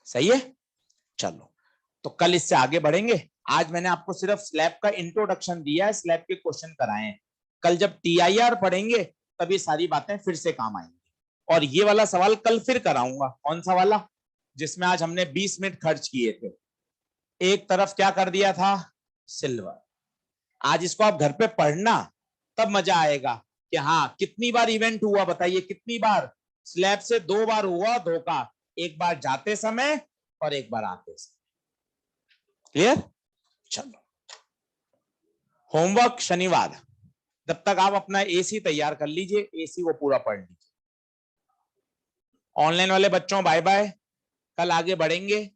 सही है? चलो, तो कल इससे आगे बढ़ेंगे। आज मैंने आपको सिर्फ स्लैब का इंट्रोडक्शन दिया है, स्लैब के क्वेश्चन कराए हैं। कल जब टीआईआर पढ़ेंगे तब ये सारी बातें फिर से काम आएंगी। और ये वाला सवाल कल फिर कराऊंगा। कौन सा वाला? जिसमें आज हमने 20 मिनट खर्च किए थे। एक तरफ क्या कर दिया था, सिल्वर। आज इसको आप घर पे पढ़ना, तब मजा आएगा कि हाँ कितनी बार इवेंट हुआ, बताइए कितनी बार। स्लैब से 2 बार हुआ धोखा, एक बार जाते समय और एक बार आते समय। क्लियर? चलो, होमवर्क शनिवार, जब तक आप अपना एसी तैयार कर लीजिए, एसी वो पूरा पढ़ लीजिए। ऑनलाइन वाले बच्चों बाय बाय, कल आगे बढ़ेंगे।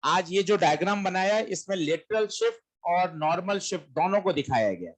आज ये जो डायग्राम बनाया है इसमें लेटरल शिफ्ट और नॉर्मल शिफ्ट दोनों को दिखाया गया।